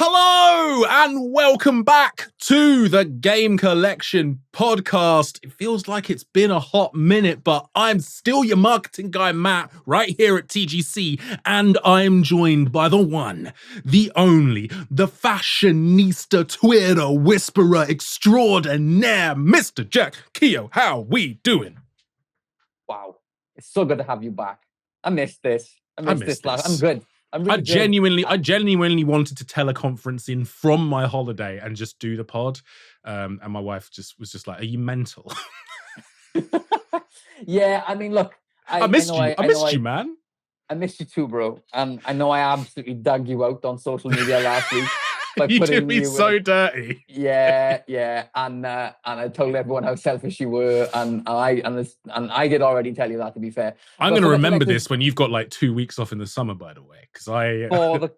Hello and welcome back to the Game Collection podcast. It feels like it's been a hot minute, but I'm still your marketing guy, Matt, right here at TGC, and I'm joined by the one, the only, the fashionista Twitter whisperer extraordinaire, Mr. Jack Keogh. How we doing? Wow, it's so good to have you back. I missed this. I missed this last. I'm good. I genuinely wanted to teleconference in from my holiday and just do the pod. And my wife was just like, "Are you mental?" Yeah, I mean, look, I missed you, man. I missed you too, bro. And I know I absolutely dug you out on social media last week. You did me so dirty. Yeah, and I told everyone how selfish you were, and I did already tell you that, to be fair. I'm going to remember this when you've got like 2 weeks off in the summer, by the way, because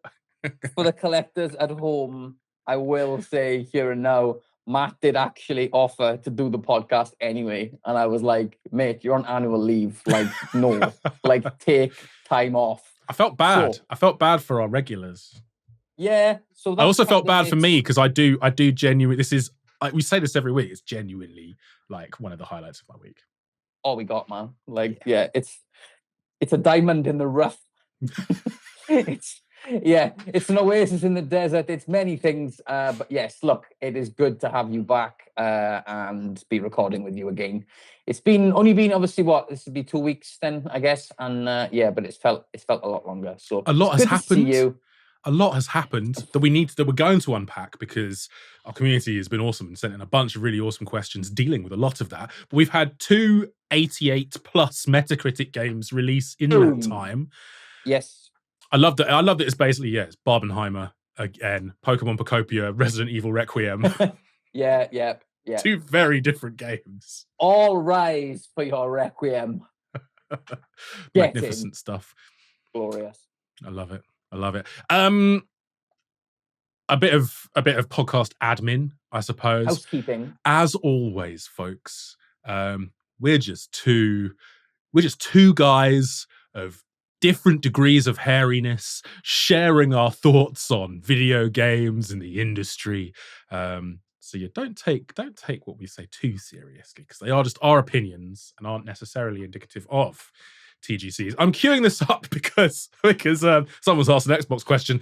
for the collectors at home, I will say here and now, Matt did actually offer to do the podcast anyway, and I was like, "Mate, you're on annual leave. Like, no, like take time off." I felt bad. I felt bad for our regulars. Yeah, so I also felt bad for me because I do genuinely. This is we say this every week. It's genuinely like one of the highlights of my week. All we got, man. Like, yeah, it's a diamond in the rough. It's an oasis in the desert. It's many things, but yes, look, it is good to have you back and be recording with you again. It's only been obviously this would be 2 weeks then, I guess, and but it's felt a lot longer. So a lot has happened. To see you. A lot has happened that we're going to unpack because our community has been awesome and sent in a bunch of really awesome questions dealing with a lot of that. But we've had 2 88 plus Metacritic games release in that time. Yes. I love that. I love that it's basically, it's Barbenheimer again, Pokemon Pocopia, Resident Evil Requiem. Yeah. 2 very different games. All rise for your Requiem. Magnificent stuff. Glorious. I love it. A bit of podcast admin, I suppose. Housekeeping. As always, folks, we're just two guys of different degrees of hairiness, sharing our thoughts on video games and the industry. So you don't take what we say too seriously, because they are just our opinions and aren't necessarily indicative of TGCs. I'm queuing this up because someone's asked an Xbox question.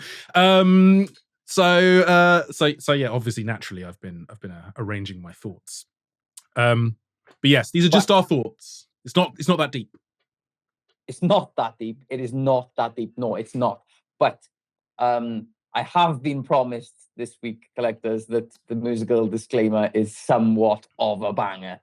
So yeah, obviously, naturally, I've been arranging my thoughts. But yes, these are just our thoughts. It's not that deep. It's not that deep. It is not that deep. No, it's not. But I have been promised this week, collectors, that the musical disclaimer is somewhat of a banger.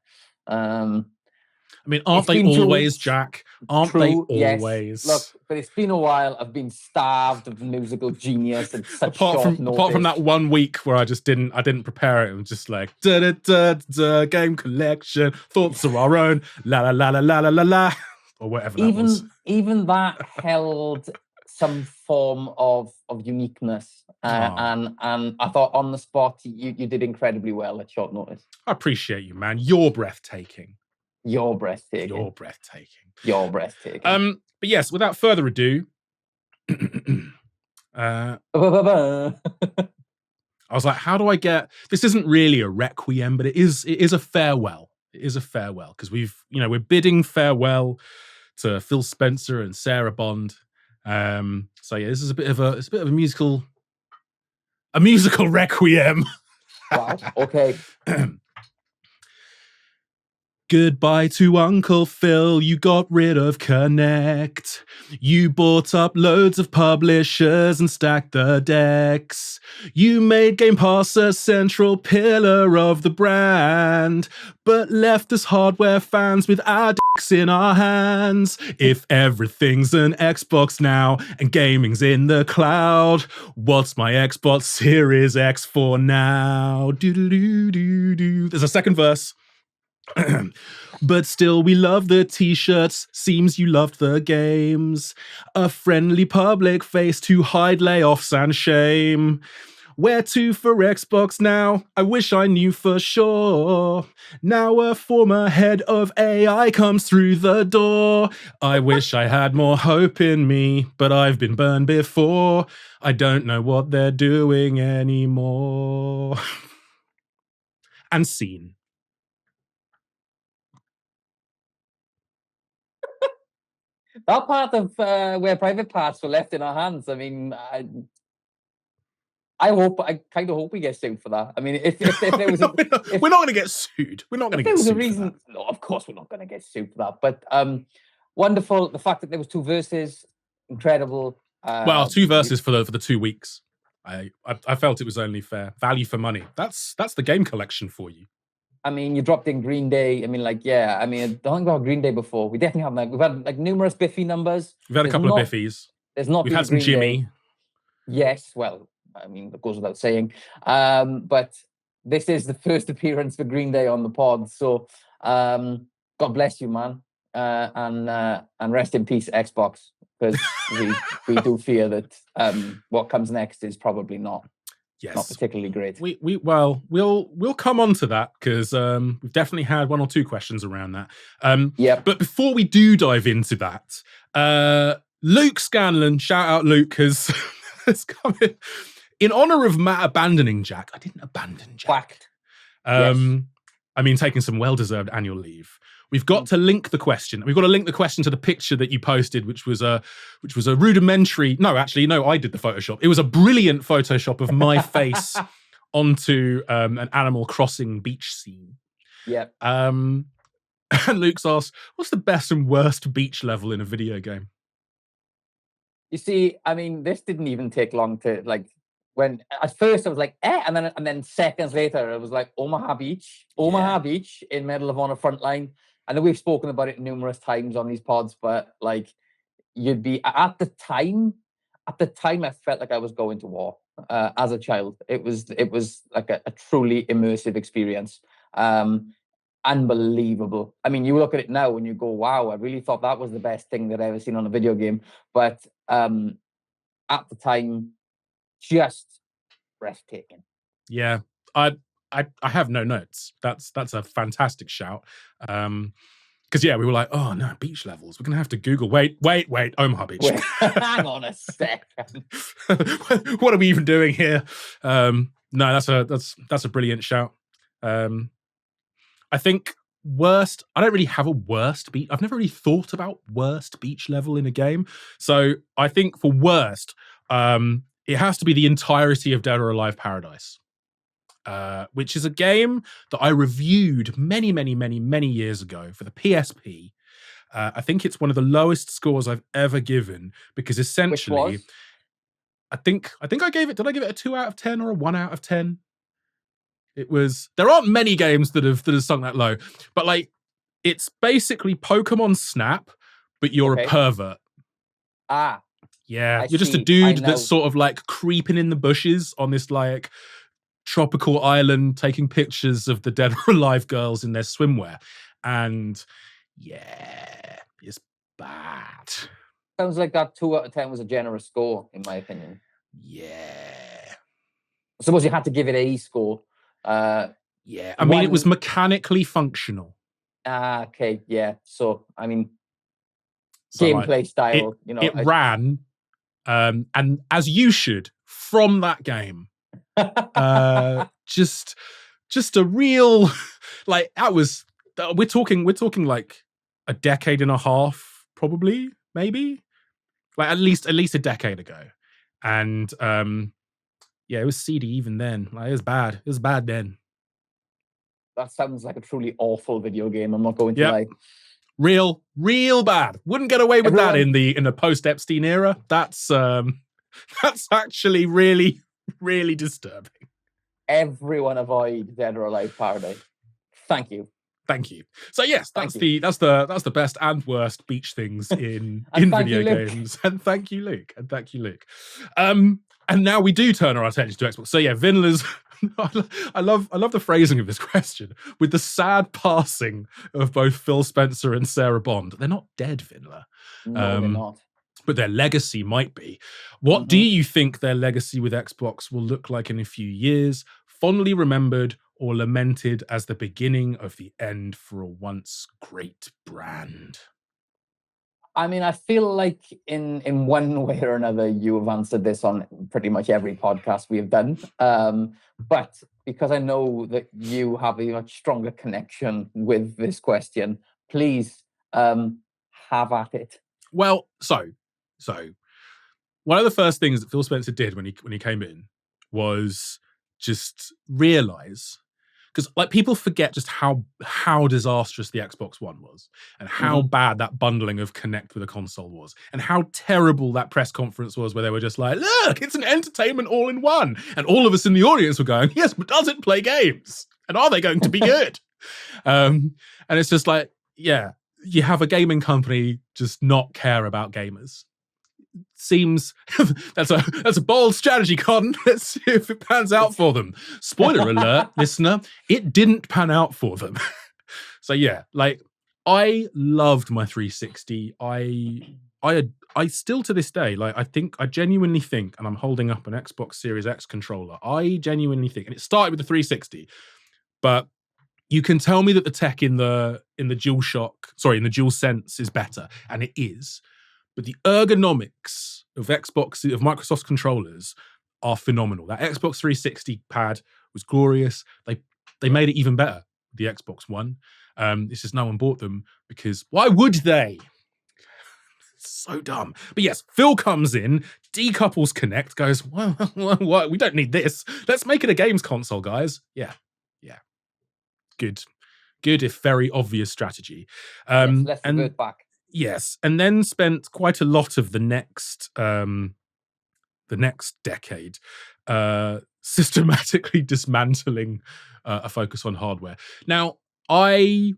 I mean, aren't they always, Jack? Aren't they always? Yes. Look, but it's been a while. I've been starved of musical genius at such short notice. Apart from that 1 week where I didn't prepare it. It was just like game collection, thoughts of our own, la la la la la la la la, or whatever that was. Even that held some form of uniqueness, and I thought on the spot you did incredibly well at short notice. I appreciate you, man. You're breathtaking. You're breathtaking. But yes, without further ado, I was like, how do I get this? Isn't really a requiem, but it is a farewell. It is a farewell because we're bidding farewell to Phil Spencer and Sarah Bond. So yeah, this is a bit of a musical requiem. Wow. Okay. Goodbye to Uncle Phil, you got rid of Connect. You bought up loads of publishers and stacked the decks. You made Game Pass a central pillar of the brand, but left us hardware fans with our dicks in our hands. If everything's an Xbox now and gaming's in the cloud, what's my Xbox Series X for now? Do-do-do-do-do. There's a second verse. But still we love the t-shirts, seems you loved the games. A friendly public face to hide layoffs and shame. Where to for Xbox now? I wish I knew for sure. Now a former head of AI comes through the door. I wish I had more hope in me, but I've been burned before. I don't know what they're doing anymore. And scene. That part of where private parts were left in our hands. I mean, I kind of hope we get sued for that. I mean, if there was we're not going to get sued. We're not going to get sued. If there was a reason, no, of course we're not going to get sued for that. But wonderful. The fact that there was 2 verses, incredible. Well, 2 verses for the 2 weeks. I felt it was only fair. Value for money. That's the game collection for you. I mean, you dropped in Green Day. I mean, like, yeah. I mean, I don't think about Green Day before. We definitely have we've had like numerous Biffy numbers. We've had a couple of Biffies. We've had some Jimmy. Yes, well, I mean, that goes without saying. But this is the first appearance for Green Day on the pod. So God bless you, man. And rest in peace, Xbox. Because we do fear that what comes next is probably not particularly great. We'll come on to that because we've definitely had 1 or 2 questions around that. But before we do dive into that, Luke Scanlon, shout out Luke, has come in honor of Matt abandoning Jack. I didn't abandon Jack. Fact. Yes. I mean, taking some well-deserved annual leave. We've got to link the question. We've got to link the question to the picture that you posted, which was a rudimentary. No, actually, no, I did the Photoshop. It was a brilliant Photoshop of my face onto an Animal Crossing beach scene. Yeah. And Luke's asked, "What's the best and worst beach level in a video game?" You see, I mean, this didn't even take long to when at first I was like, and then seconds later it was like Omaha Beach in Medal of Honor Frontline. I know we've spoken about it numerous times on these pods, but like you'd be at the time I felt like I was going to war as a child. It was like a truly immersive experience. Unbelievable. I mean, you look at it now and you go, wow, I really thought that was the best thing that I've ever seen on a video game. But at the time, just breathtaking. Yeah, I have no notes. That's a fantastic shout. Because we were like, oh no, beach levels. We're gonna have to Google. Wait, Omaha Beach. Wait, hang on a second. What are we even doing here? No, that's a brilliant shout. I think worst. I don't really have a worst beach. I've never really thought about worst beach level in a game. So I think for worst, it has to be the entirety of Dead or Alive Paradise. Which is a game that I reviewed many years ago for the PSP. I think it's one of the lowest scores I've ever given because essentially, I think I gave it. Did I give it a 2 out of 10 or a 1 out of 10? It was. There aren't many games that have sunk that low, but like it's basically Pokemon Snap, but you're a pervert. Yeah, you're just a dude that's sort of like creeping in the bushes on this like tropical island taking pictures of the Dead or Alive girls in their swimwear. And yeah, it's bad. Sounds like that 2 out of 10 was a generous score, in my opinion. Yeah. I suppose you had to give it a score. Yeah, I mean, it was mechanically functional. Okay, yeah. So, I mean, gameplay style, It ran, and as you should, from that game. Just a real like that was we're talking like a decade and a half, probably, maybe like at least a decade ago. And it was seedy even then. Like it was bad then. That sounds like a truly awful video game. I'm not going to lie. Real bad. Wouldn't get away with that in the post Epstein era. That's actually really disturbing. Everyone avoid Dead or Alive Paradise. Thank you. So yes, that's the best and worst beach things in video games. And thank you, Luke. And now we do turn our attention to Xbox. So yeah, Vinler's. I love the phrasing of this question. With the sad passing of both Phil Spencer and Sarah Bond, they're not dead, Vinler. No, they're not. but their legacy might be. What do you think their legacy with Xbox will look like in a few years? Fondly remembered or lamented as the beginning of the end for a once great brand? I mean, I feel like in one way or another, you have answered this on pretty much every podcast we have done. But because I know that you have a much stronger connection with this question, please have at it. Well, so one of the first things that Phil Spencer did when he came in was just realize, because like people forget just how disastrous the Xbox One was and how bad that bundling of Kinect with a console was and how terrible that press conference was where they were just like, look, it's an entertainment all in one, and all of us in the audience were going, yes, but does it play games and are they going to be good? And it's just like, yeah, you have a gaming company just not care about gamers. Seems that's a bold strategy, Cotton. Let's see if it pans out for them. Spoiler alert, listener, it didn't pan out for them. So yeah, like I loved my 360. I still to this day, like I genuinely think, and I'm holding up an Xbox Series X controller. I genuinely think, and it started with the 360, but you can tell me that the tech in the DualSense is better, and it is. But the ergonomics of Microsoft's controllers are phenomenal. That Xbox 360 pad was glorious. They made it even better with the Xbox One. It's just no one bought them because why would they? So dumb. But yes, Phil comes in, decouples Kinect, goes, well, we don't need this. Let's make it a games console, guys. Yeah. Good, if very obvious strategy. Yes, let's revert back. Yes, and then spent quite a lot of the next decade systematically dismantling a focus on hardware. Now, I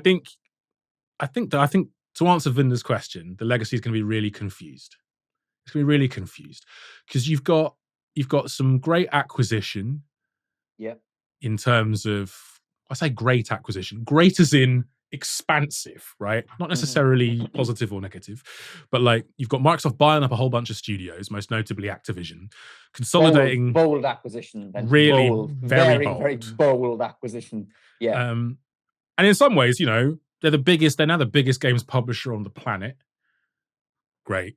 think to answer Vinder's question, the legacy is going to be really confused. It's going to be really confused because you've got some great acquisition. Yeah. In terms of, I say great acquisition, great as in expansive, right? Not necessarily positive or negative, but like you've got Microsoft buying up a whole bunch of studios, most notably Activision, consolidating. Bold acquisition. Really bold, very bold. Very bold acquisition. Yeah. And in some ways, you know, they're now the biggest games publisher on the planet. Great.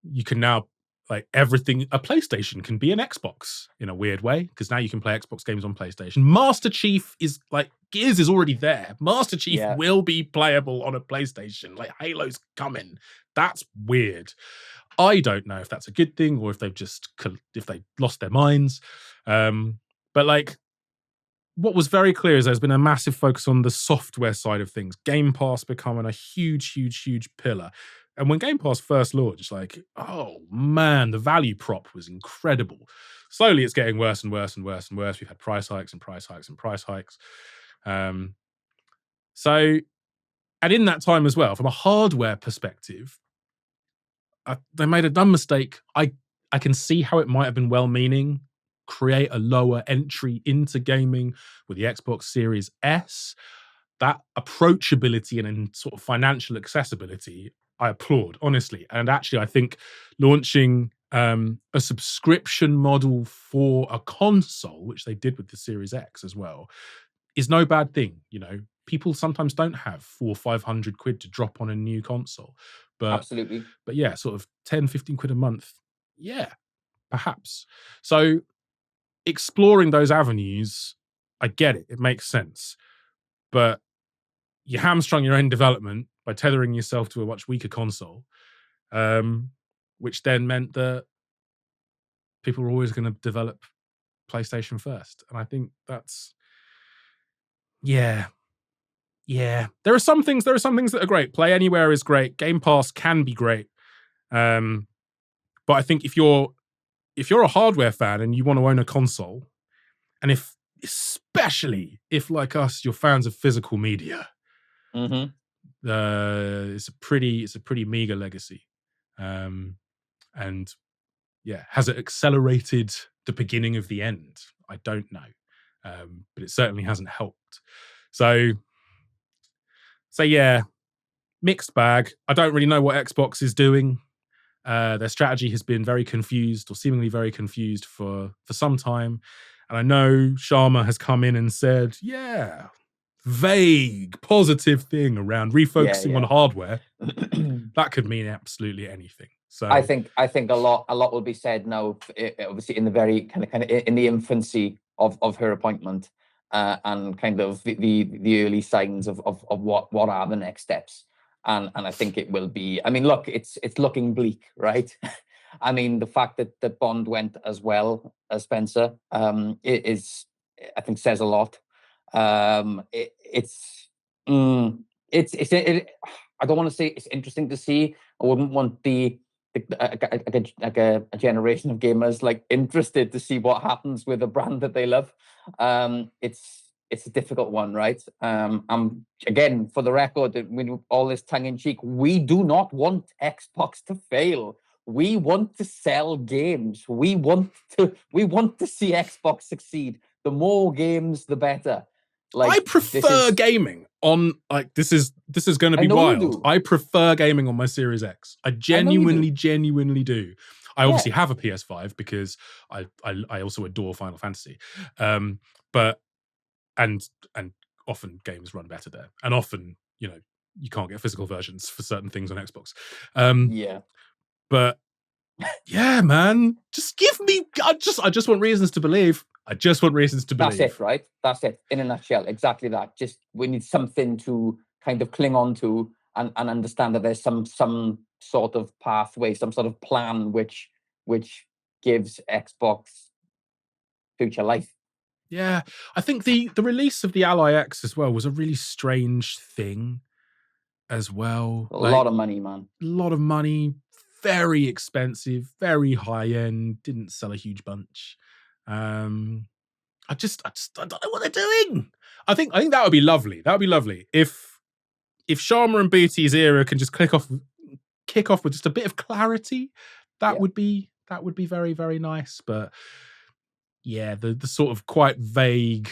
You can now, like everything, a PlayStation can be an Xbox in a weird way, because now you can play Xbox games on PlayStation. Master Chief is like, Gears is already there. Master Chief will be playable on a PlayStation. Like Halo's coming. That's weird. I don't know if that's a good thing or if they lost their minds. But like, what was very clear is there's been a massive focus on the software side of things. Game Pass becoming a huge pillar. And when Game Pass first launched, like, oh man, the value prop was incredible. Slowly it's getting worse and worse and worse and worse. We've had price hikes and price hikes and price hikes. So, and in that time as well, from a hardware perspective, they made a dumb mistake. I can see how it might have been well-meaning. Create a lower entry into gaming with the Xbox Series S. That approachability and sort of financial accessibility, I applaud, honestly. And actually, I think launching a subscription model for a console, which they did with the Series X as well, is no bad thing. You know, people sometimes don't have 400 or 500 quid to drop on a new console. But absolutely. But yeah, sort of 10, 15 quid a month. Yeah, perhaps. So exploring those avenues, I get it. It makes sense. But you hamstrung your own development by tethering yourself to a much weaker console, which then meant that people were always going to develop PlayStation first. And I think that's, yeah. There are some things that are great. Play Anywhere is great. Game Pass can be great. But I think if you're a hardware fan and you want to own a console, and especially if like us, you're fans of physical media, it's a pretty meager legacy. And yeah, has it accelerated the beginning of the end? I don't know. But it certainly hasn't helped. So yeah, mixed bag. I don't really know what Xbox is doing. Their strategy has been very confused, or seemingly very confused, for some time. And I know Sharma has come in and said, yeah, vague, positive thing around refocusing on hardware. That could mean absolutely anything. So I think a lot will be said now, obviously in the very kind of in the infancy of her appointment, and kind of the early signs of what are the next steps. And I think it will be. I mean, look, it's looking bleak, right? I mean, the fact that Bond went as well as Spencer, it is, I think, says a lot. I don't want to say it's interesting to see. I wouldn't want a generation of gamers like interested to see what happens with a brand that they love. It's a difficult one, right? Again, for the record, with all this tongue in cheek, we do not want Xbox to fail. We want to sell games. We want to see Xbox succeed. The more games, the better. Like, I prefer gaming on, like, this is going to be wild. I prefer gaming on my Series X. I genuinely do. I obviously have a PS5 because I also adore Final Fantasy. But and often games run better there. And often, you can't get physical versions for certain things on Xbox. But yeah, man, just give me. I just want reasons to believe. That's it, right? That's it. In a nutshell, exactly that. Just we need something to kind of cling on to and understand that there's some sort of pathway, some sort of plan which gives Xbox future life. Yeah, I think the release of the Ally X as well was a really strange thing as well. A lot of money, man. A lot of money, very expensive, very high end, didn't sell a huge bunch. I don't know what they're doing. I think that would be lovely. That would be lovely if Sharma and Booty's era can just kick off with just a bit of clarity. That would be very, very nice. But yeah, the sort of quite vague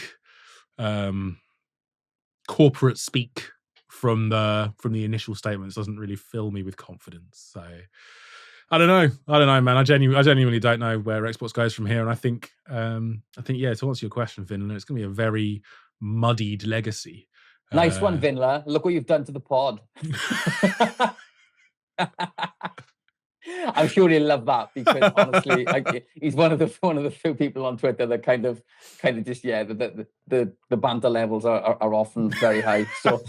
corporate speak from the initial statements doesn't really fill me with confidence. So I don't know, man. I genuinely don't know where Xbox goes from here. And I think yeah, to answer your question, Vinland, it's going to be a very muddied legacy. Nice one, Vinla. Look what you've done to the pod. I'm sure he'll love that, because honestly, he's one of the few people on Twitter that kind of just the banter levels are often very high. So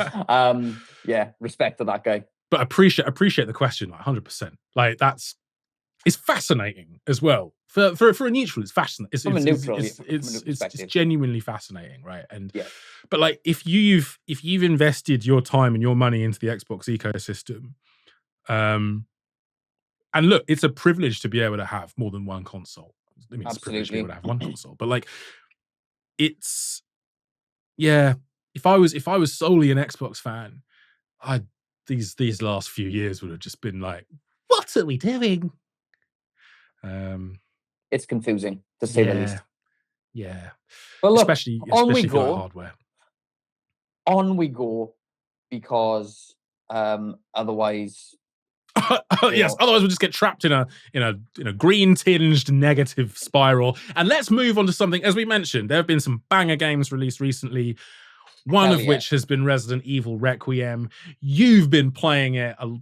yeah, respect to that guy. But appreciate the question, like 100%. Like it's fascinating as well. For a neutral, it's fascinating. It's genuinely fascinating, right? And but like if you've invested your time and your money into the Xbox ecosystem, and look, it's a privilege to be able to have more than one console. I mean, it's a privilege to be able to have one console, but like, it's if I was solely an Xbox fan, these last few years would have just been like, what are we doing? It's confusing, to say the least. Yeah. But look, especially for hardware. On we go, because otherwise. Yes, otherwise we'll just get trapped in a green tinged negative spiral. And let's move on to something. As we mentioned, there have been some banger games released recently. One of which has been Resident Evil Requiem. You've been playing it a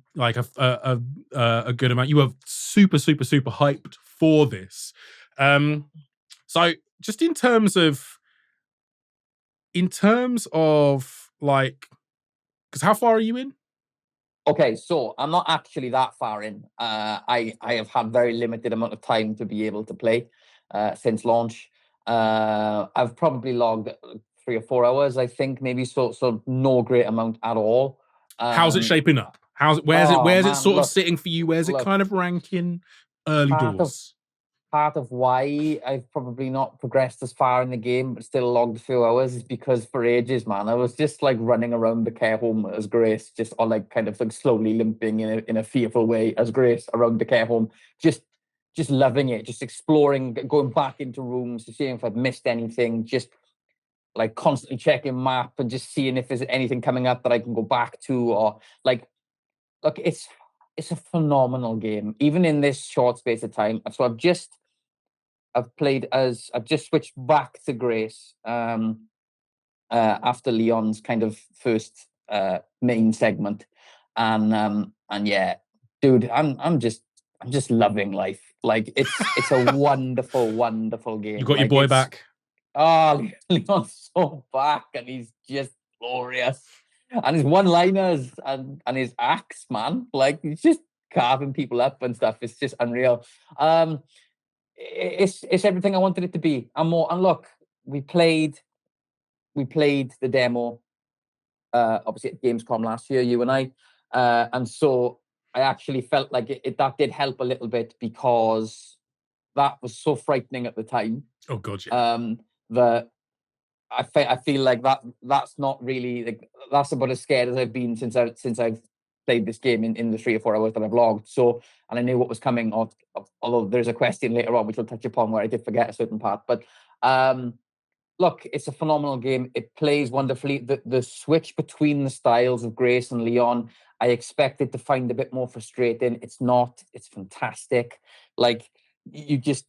good amount. You were super, super, super hyped for this. So just in terms of like, because how far are you in? Okay, so I'm not actually that far in. I have had very limited amount of time to be able to play since launch. I've probably logged 3 or 4 hours, I think, maybe. So no great amount at all. How's it shaping up? Where's it sort of sitting for you? Where's it kind of ranking? Early doors. Part of why I've probably not progressed as far in the game, but still logged a few hours, is because for ages, man, I was just like running around the care home as Grace, just or like kind of like slowly limping in a fearful way as Grace around the care home, just loving it, just exploring, going back into rooms to see if I've missed anything, just like constantly checking map and just seeing if there's anything coming up that I can go back to, or like, look, it's it's a phenomenal game, even in this short space of time. So I've just switched back to Grace after Leon's kind of first main segment, and yeah, dude, I'm just loving life. Like it's a wonderful, wonderful game. You got your Like, boy back. Oh, Leon's so back, and he's just glorious. And his one-liners and his axe, man, like he's just carving people up and stuff. It's just unreal. It's everything I wanted it to be and more. And look, we played the demo, obviously at Gamescom last year, you and I, and so I actually felt like that did help a little bit, because that was so frightening at the time. Oh god, yeah. That I feel like that's not really, like, that's about as scared as I've been since I've played this game in the 3 or 4 hours that I've logged. So, and I knew what was coming. Although there's a question later on which we'll touch upon where I did forget a certain part. But look, it's a phenomenal game. It plays wonderfully. The switch between the styles of Grace and Leon, I expected to find a bit more frustrating. It's not. It's fantastic. Like, you just,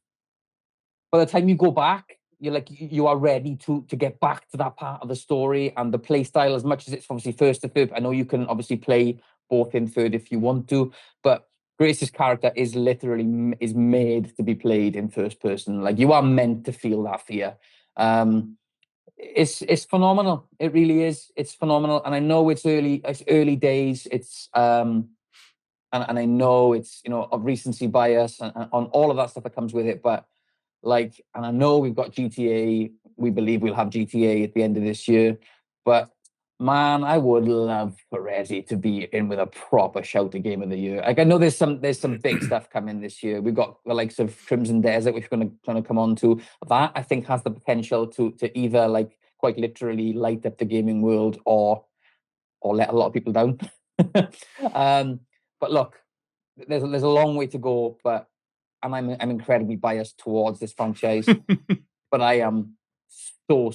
by the time you go back, you're like, you are ready to get back to that part of the story. And the play style, as much as it's obviously first to third, I know you can obviously play both in third if you want to, but Grace's character is literally is made to be played in first person. Like, you are meant to feel that fear. It's phenomenal. It really is. It's phenomenal. And I know it's early days. It's and I know it's, of recency bias and on all of that stuff that comes with it, but like, and I know we've got GTA. We believe we'll have GTA at the end of this year. But man, I would love for Resi to be in with a proper shouter game of the year. Like, I know there's some big stuff coming this year. We've got the likes of Crimson Desert, which we're going to come on to. That, I think, has the potential to either, like, quite literally light up the gaming world, or let a lot of people down. But look, there's a long way to go, but and I'm incredibly biased towards this franchise, but I am so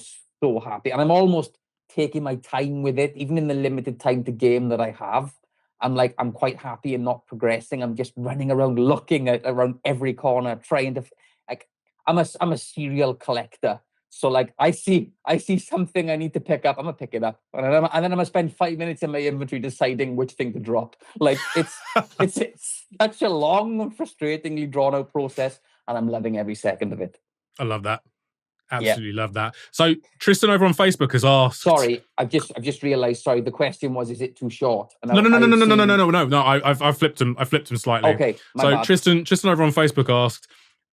happy, and I'm almost taking my time with it, even in the limited time to game that I have. I'm quite happy and not progressing. I'm just running around, looking around every corner, trying to, like, I'm a serial collector. So, like, I see something I need to pick up, I'm gonna pick it up, and then I'm gonna spend 5 minutes in my inventory deciding which thing to drop. Like, it's such a long and frustratingly drawn out process, and I'm loving every second of it. I love that. Yeah. Absolutely love that. So Tristan over on Facebook has asked. Sorry, I've just realised. Sorry, the question was, is it too short? And No. I've flipped them. I flipped them slightly. Okay, so bad. Tristan over on Facebook asked,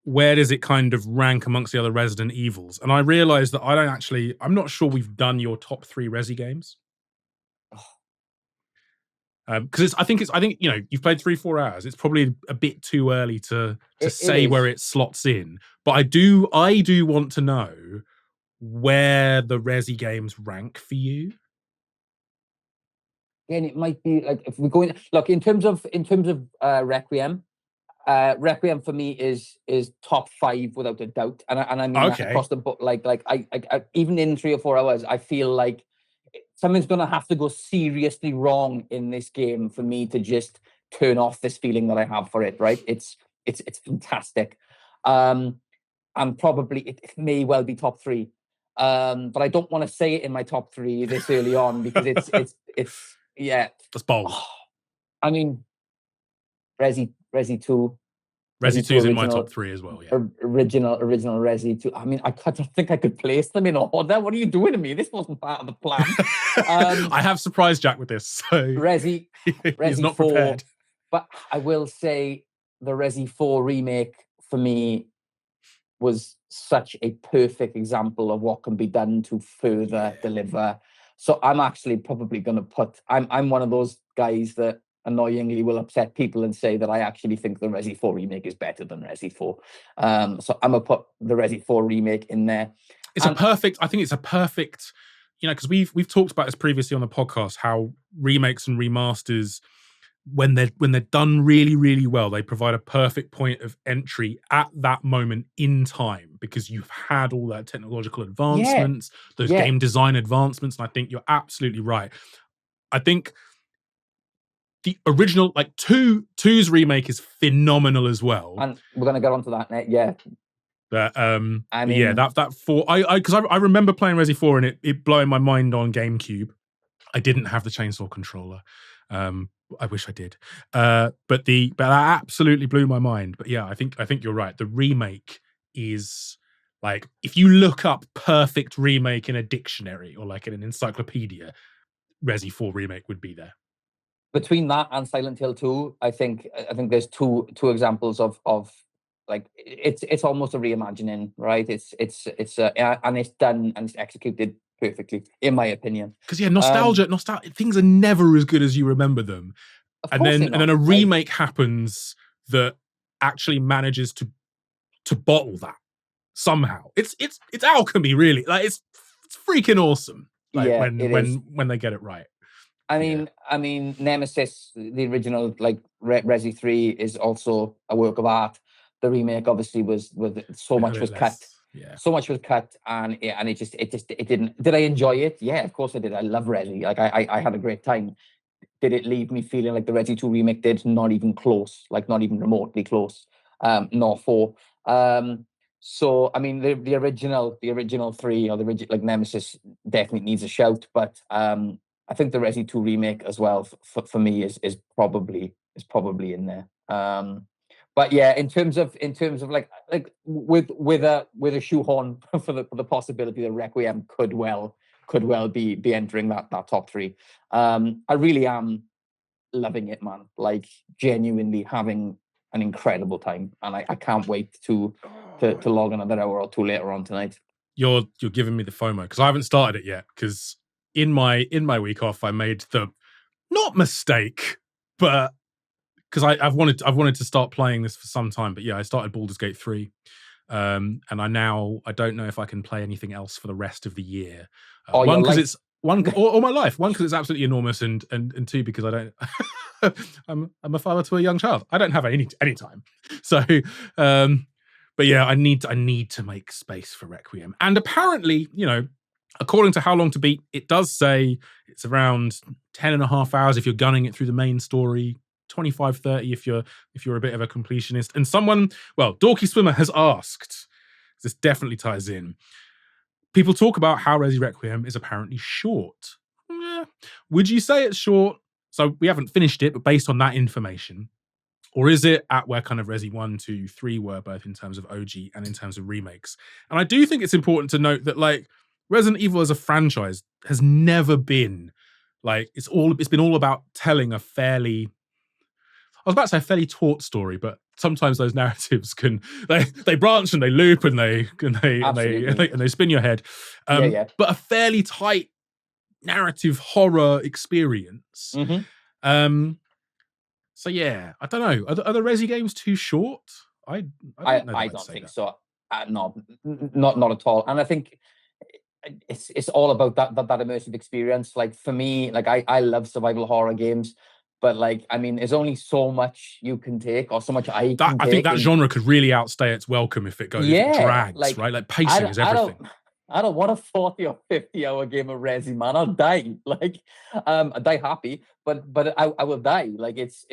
where does it kind of rank amongst the other Resident Evils? And I realised that I'm not sure we've done your top 3 Resi games. Because I think you've played 3-4 hours. It's probably a bit too early to say where it slots in. But I do want to know where the Resi games rank for you. Again, it might be like, if we're going, look, in terms of Requiem. Requiem for me is top 5 without a doubt, and I mean that across the book. Like I even in 3 or 4 hours, I feel like something's gonna have to go seriously wrong in this game for me to just turn off this feeling that I have for it. Right? It's fantastic, and probably it may well be top 3, but I don't want to say it in my top 3 this early on, because it's yeah. That's bold. I mean, Resi 2. Resi 2 is in my top 3 as well. Yeah. Original Resi 2. I mean, I don't think I could place them in order. What are you doing to me? This wasn't part of the plan. I have surprised Jack with this, so Resi he's not 4, prepared. But I will say the Resi 4 remake for me was such a perfect example of what can be done to further deliver. So I'm actually probably going to put. I'm one of those guys that annoyingly will upset people and say that I actually think the Resi 4 remake is better than Resi 4. So I'm gonna put the Resi 4 remake in there. I think it's a perfect, because we've talked about this previously on the podcast, how remakes and remasters, when they're done really, really well, they provide a perfect point of entry at that moment in time, because you've had all that technological advancements, those game design advancements, and I think you're absolutely right. I think the original, like two's remake is phenomenal as well. And we're gonna get onto that next. Yeah. But I but yeah, mean, that 4, because I remember playing Resi 4 and it blowing my mind on GameCube. I didn't have the chainsaw controller. I wish I did. But that absolutely blew my mind. But yeah, I think you're right. The remake is like, if you look up perfect remake in a dictionary or like in an encyclopedia, Resi 4 remake would be there. between that and Silent Hill 2, I think there's two examples of like it's almost a reimagining, right? It's and it's done and it's executed perfectly, in my opinion. Because yeah, nostalgia, things are never as good as you remember them. Of And course then they're not. a Like, remake happens that actually manages to bottle that somehow. It's alchemy, really. Like it's freaking awesome. Like yeah, it is. when they get it right. I Yeah. mean, Nemesis, the original, like Resi 3, is also a work of art. The remake obviously was so A much bit was cut, less. Yeah. so much was cut, and it didn't. Did I enjoy it? Yeah, of course I did. I love Resi. Like I had a great time. Did it leave me feeling like the Resi 2 remake did? Not even close. Like not even remotely close. Nor 4. So I mean, the original 3, or the original, like Nemesis, definitely needs a shout. But I think the Resi 2 remake as well, for me, is probably in there. But yeah, in terms of like with a shoehorn for the possibility that Requiem could well be entering that top 3. I really am loving it, man. Like genuinely having an incredible time, and I can't wait to log another hour or two later on tonight. You're giving me the FOMO because I haven't started it yet. Because in my week off, I made the not mistake, but because I've wanted to start playing this for some time. But yeah, I started Baldur's Gate 3. And I don't know if I can play anything else for the rest of the year. Oh, One, your because life. it's one, or my life. One, because it's absolutely enormous, and two, because I don't. I'm a father to a young child. I don't have any time. So, but yeah, I need to make space for Requiem. And apparently, according to How Long to Beat, it does say it's around 10 and a half hours if you're gunning it through the main story. 25, 30 if you're a bit of a completionist. And someone, well, Dorky Swimmer has asked, this definitely ties in. People talk about how Resi Requiem is apparently short. Would you say it's short? So we haven't finished it, but based on that information, or is it at where kind of Resi 1, 2, 3 were, both in terms of OG and in terms of remakes? And I do think it's important to note that, like, Resident Evil as a franchise has never been like, it's been all about telling a fairly, I was about to say a fairly taut story, but sometimes those narratives can they branch and they loop and they spin your head. Yeah. But a fairly tight narrative horror experience. Mm-hmm. So yeah, I don't know. Are the Resi games too short? I don't know. I I'd don't say think that. so. No, not at all. And I think it's all about that immersive experience. Like for me, like I love survival horror games, but like I mean, there's only so much you can take, or so much I can I think take. that genre could really outstay its welcome if it Yeah, drags, like right? Like pacing is everything. I don't want a 40 or 50-hour game of Resi, man. I'll die. Like, I die happy, but I will die. Like it's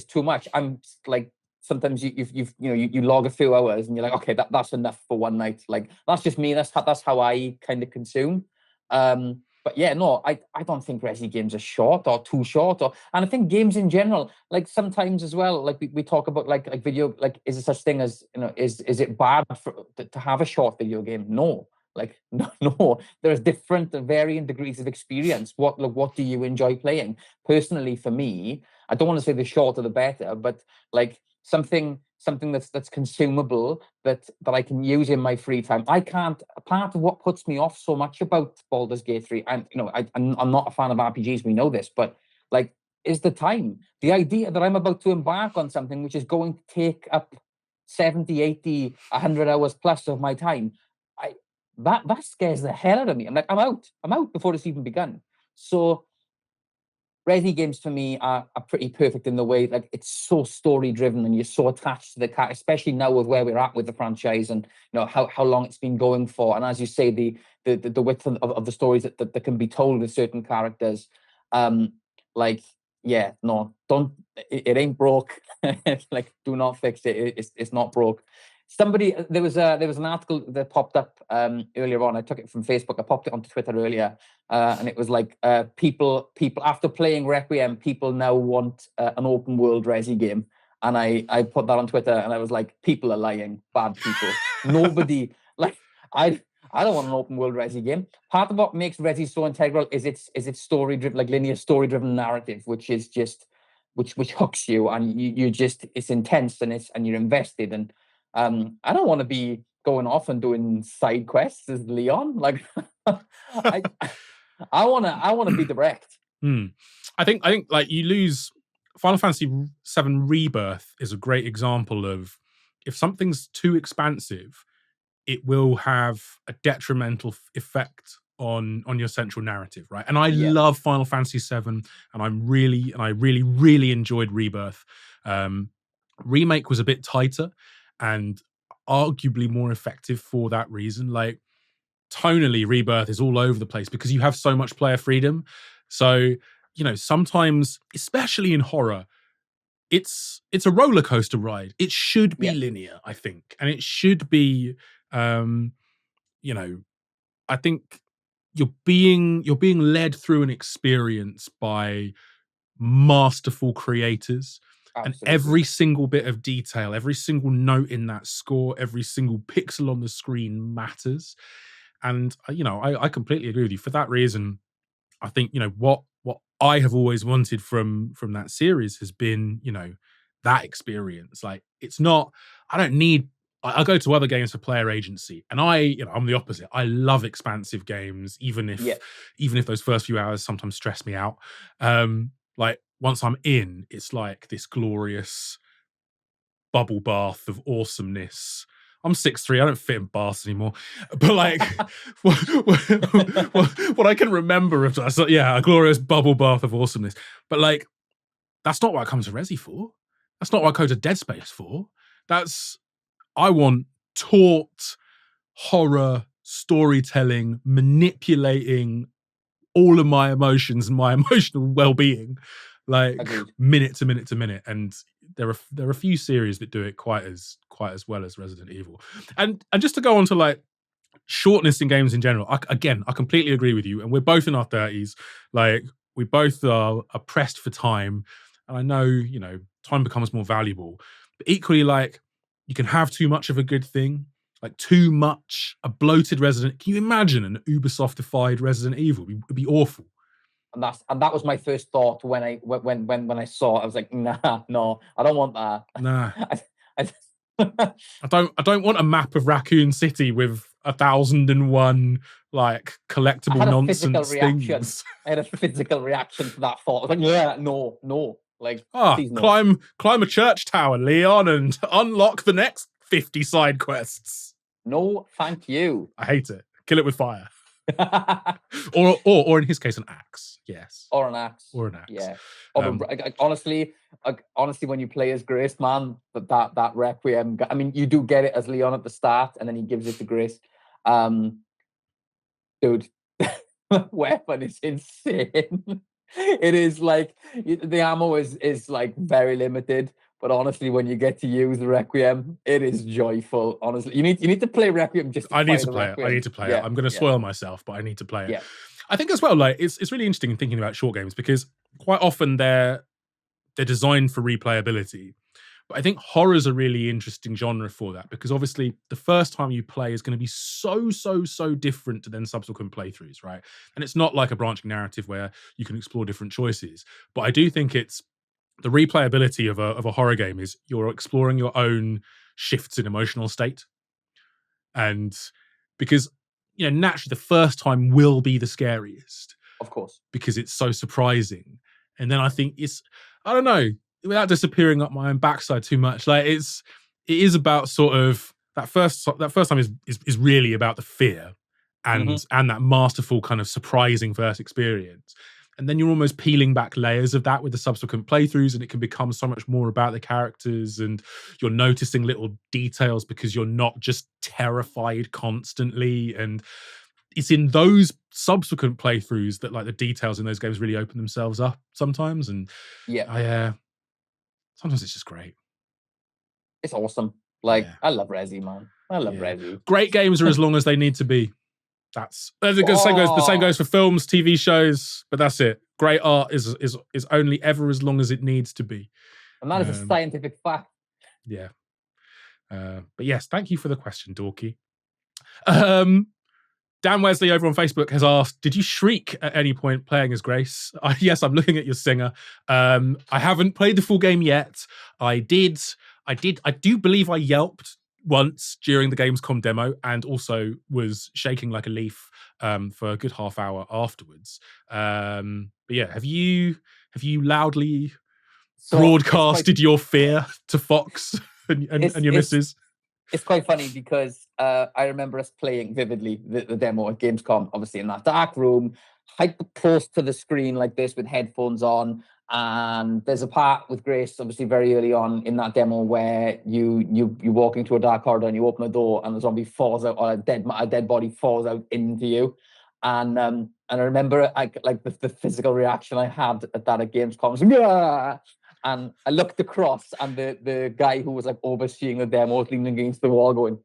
too much. I'm like, sometimes you log a few hours and you're like, okay, that's enough for one night. Like that's just me. That's how I kind of consume. But yeah, no, I don't think Resi games are short or too short, and I think games in general, like sometimes as well, like we talk about like video, like is there such thing as, is it bad to have a short video game? No. Like no, there's different varying degrees of experience. What do you enjoy playing? Personally, for me, I don't want to say the shorter the better, but like something that's consumable, that I can use in my free time. I can't. Part of what puts me off so much about Baldur's Gate 3, and I'm not a fan of RPGs. We know this, but like, is the time. The idea that I'm about to embark on something which is going to take up 70, 80, 100 hours plus of my time. I that scares the hell out of me. I'm like, I'm out before it's even begun. So Resi games for me are pretty perfect in the way, like, it's so story driven and you're so attached to the cat, especially now with where we're at with the franchise, and how long it's been going for. And as you say, the width of the stories that can be told with certain characters. Like, yeah, no, don't. It ain't broke. Like, do not fix it. It's not broke. Somebody, there was an article that popped up earlier on. I took it from Facebook. I popped it onto Twitter earlier, and it was like people after playing Requiem, people now want an open world Resi game. And I put that on Twitter, and I was like, people are lying, bad people. Nobody like I don't want an open world Resi game. Part of what makes Resi so integral is its story driven, like linear story driven narrative, which is just which hooks you, and you just, it's intense, and you're invested. And I don't want to be going off and doing side quests as Leon. Like I I wanna be direct. I think like you lose. Final Fantasy VII Rebirth is a great example of if something's too expansive, it will have a detrimental effect on your central narrative, right? And I Yeah. love Final Fantasy VII, and I really enjoyed Rebirth. Remake was a bit tighter and arguably more effective for that reason. Like, tonally, Rebirth is all over the place because you have so much player freedom. So, sometimes, especially in horror, it's a roller coaster ride. It should be Yeah. linear, I think, and it should be, I think you're being led through an experience by masterful creators, and Absolutely. every single bit of detail, every single note in that score, every single pixel on the screen matters. And I completely agree with you. For that reason, I think what I have always wanted from that series has been that experience. Like, it's not. I don't need. I go to other games for player agency, and I'm the opposite. I love expansive games, even if Yeah. those first few hours sometimes stress me out. Like, once I'm in, it's like this glorious bubble bath of awesomeness. I'm 6'3", I don't fit in baths anymore. But like, what I can remember of that, a glorious bubble bath of awesomeness. But like, that's not what I come to Resi for. That's not what I go to Dead Space for. I want taut horror storytelling, manipulating all of my emotions and my emotional well-being, like Agreed. minute to minute to minute. And there are a few series that do it quite as well as Resident Evil. And just to go on to like shortness in games in general, I completely agree with you. And we're both in our 30s. Like, we both are pressed for time. And I know, time becomes more valuable. But equally, like, you can have too much of a good thing. Like, too much, a bloated Resident. Can you imagine an Ubisoft-ified Resident Evil? It'd be awful. And that was my first thought when I saw it. I was like, nah, no, I don't want that. Nah. I, I don't want a map of Raccoon City with 1,001 like collectible I had a nonsense physical reaction. things. I had a physical reaction to that thought. I was like, yeah, no. Like, please no. Climb a church tower, Leon, and unlock the next 50 side quests. No, thank you. I hate it. Kill it with fire. or in his case, an axe. Yes. Or an axe. Yeah. Honestly, when you play as Grace, man, that Requiem. I mean, you do get it as Leon at the start, and then he gives it to Grace. Dude, weapon is insane. It is like the ammo is like very limited, but honestly, when you get to use the Requiem, it is joyful. Honestly, you need to play Requiem just. I need to play it. I'm going to spoil myself, but I need to play it. Yeah. I think as well, like, it's really interesting in thinking about short games because quite often they're designed for replayability. But I think horror is a really interesting genre for that because obviously the first time you play is going to be so different to then subsequent playthroughs, right? And it's not like a branching narrative where you can explore different choices. But I do think it's the replayability of a horror game is you're exploring your own shifts in emotional state. And because, naturally the first time will be the scariest. Of course. Because it's so surprising. And then I think I don't know, without disappearing up my own backside too much, like it is about sort of that first time is really about the fear and that masterful kind of surprising first experience. And then you're almost peeling back layers of that with the subsequent playthroughs, and it can become so much more about the characters, and you're noticing little details because you're not just terrified constantly. And it's in those subsequent playthroughs that like the details in those games really open themselves up sometimes, and sometimes it's just great. It's awesome. Like, I love Resi, man. I love Resi. Great games are as long as they need to be. That's the same goes for films, TV shows, but that's it. Great art is only ever as long as it needs to be. And that is a scientific fact. Yeah. But yes, thank you for the question, Dorky. Dan Wesley over on Facebook has asked, did you shriek at any point playing as Grace? Yes, I'm looking at your singer. I haven't played the full game yet. I do believe I yelped once during the Gamescom demo, and also was shaking like a leaf for a good half hour afterwards. But yeah, have you loudly broadcasted your fear to Fox and your missus? It's quite funny because I remember us playing vividly the demo at Gamescom, obviously in that dark room, hyper close to the screen like this with headphones on. And there's a part with Grace, obviously very early on in that demo, where you walk into a dark corridor and you open a door and a zombie falls out, or a dead body falls out into you. And I remember like the physical reaction I had at that at Gamescom was, yeah! And I looked across, and the guy who was like overseeing the demo was leaning against the wall going,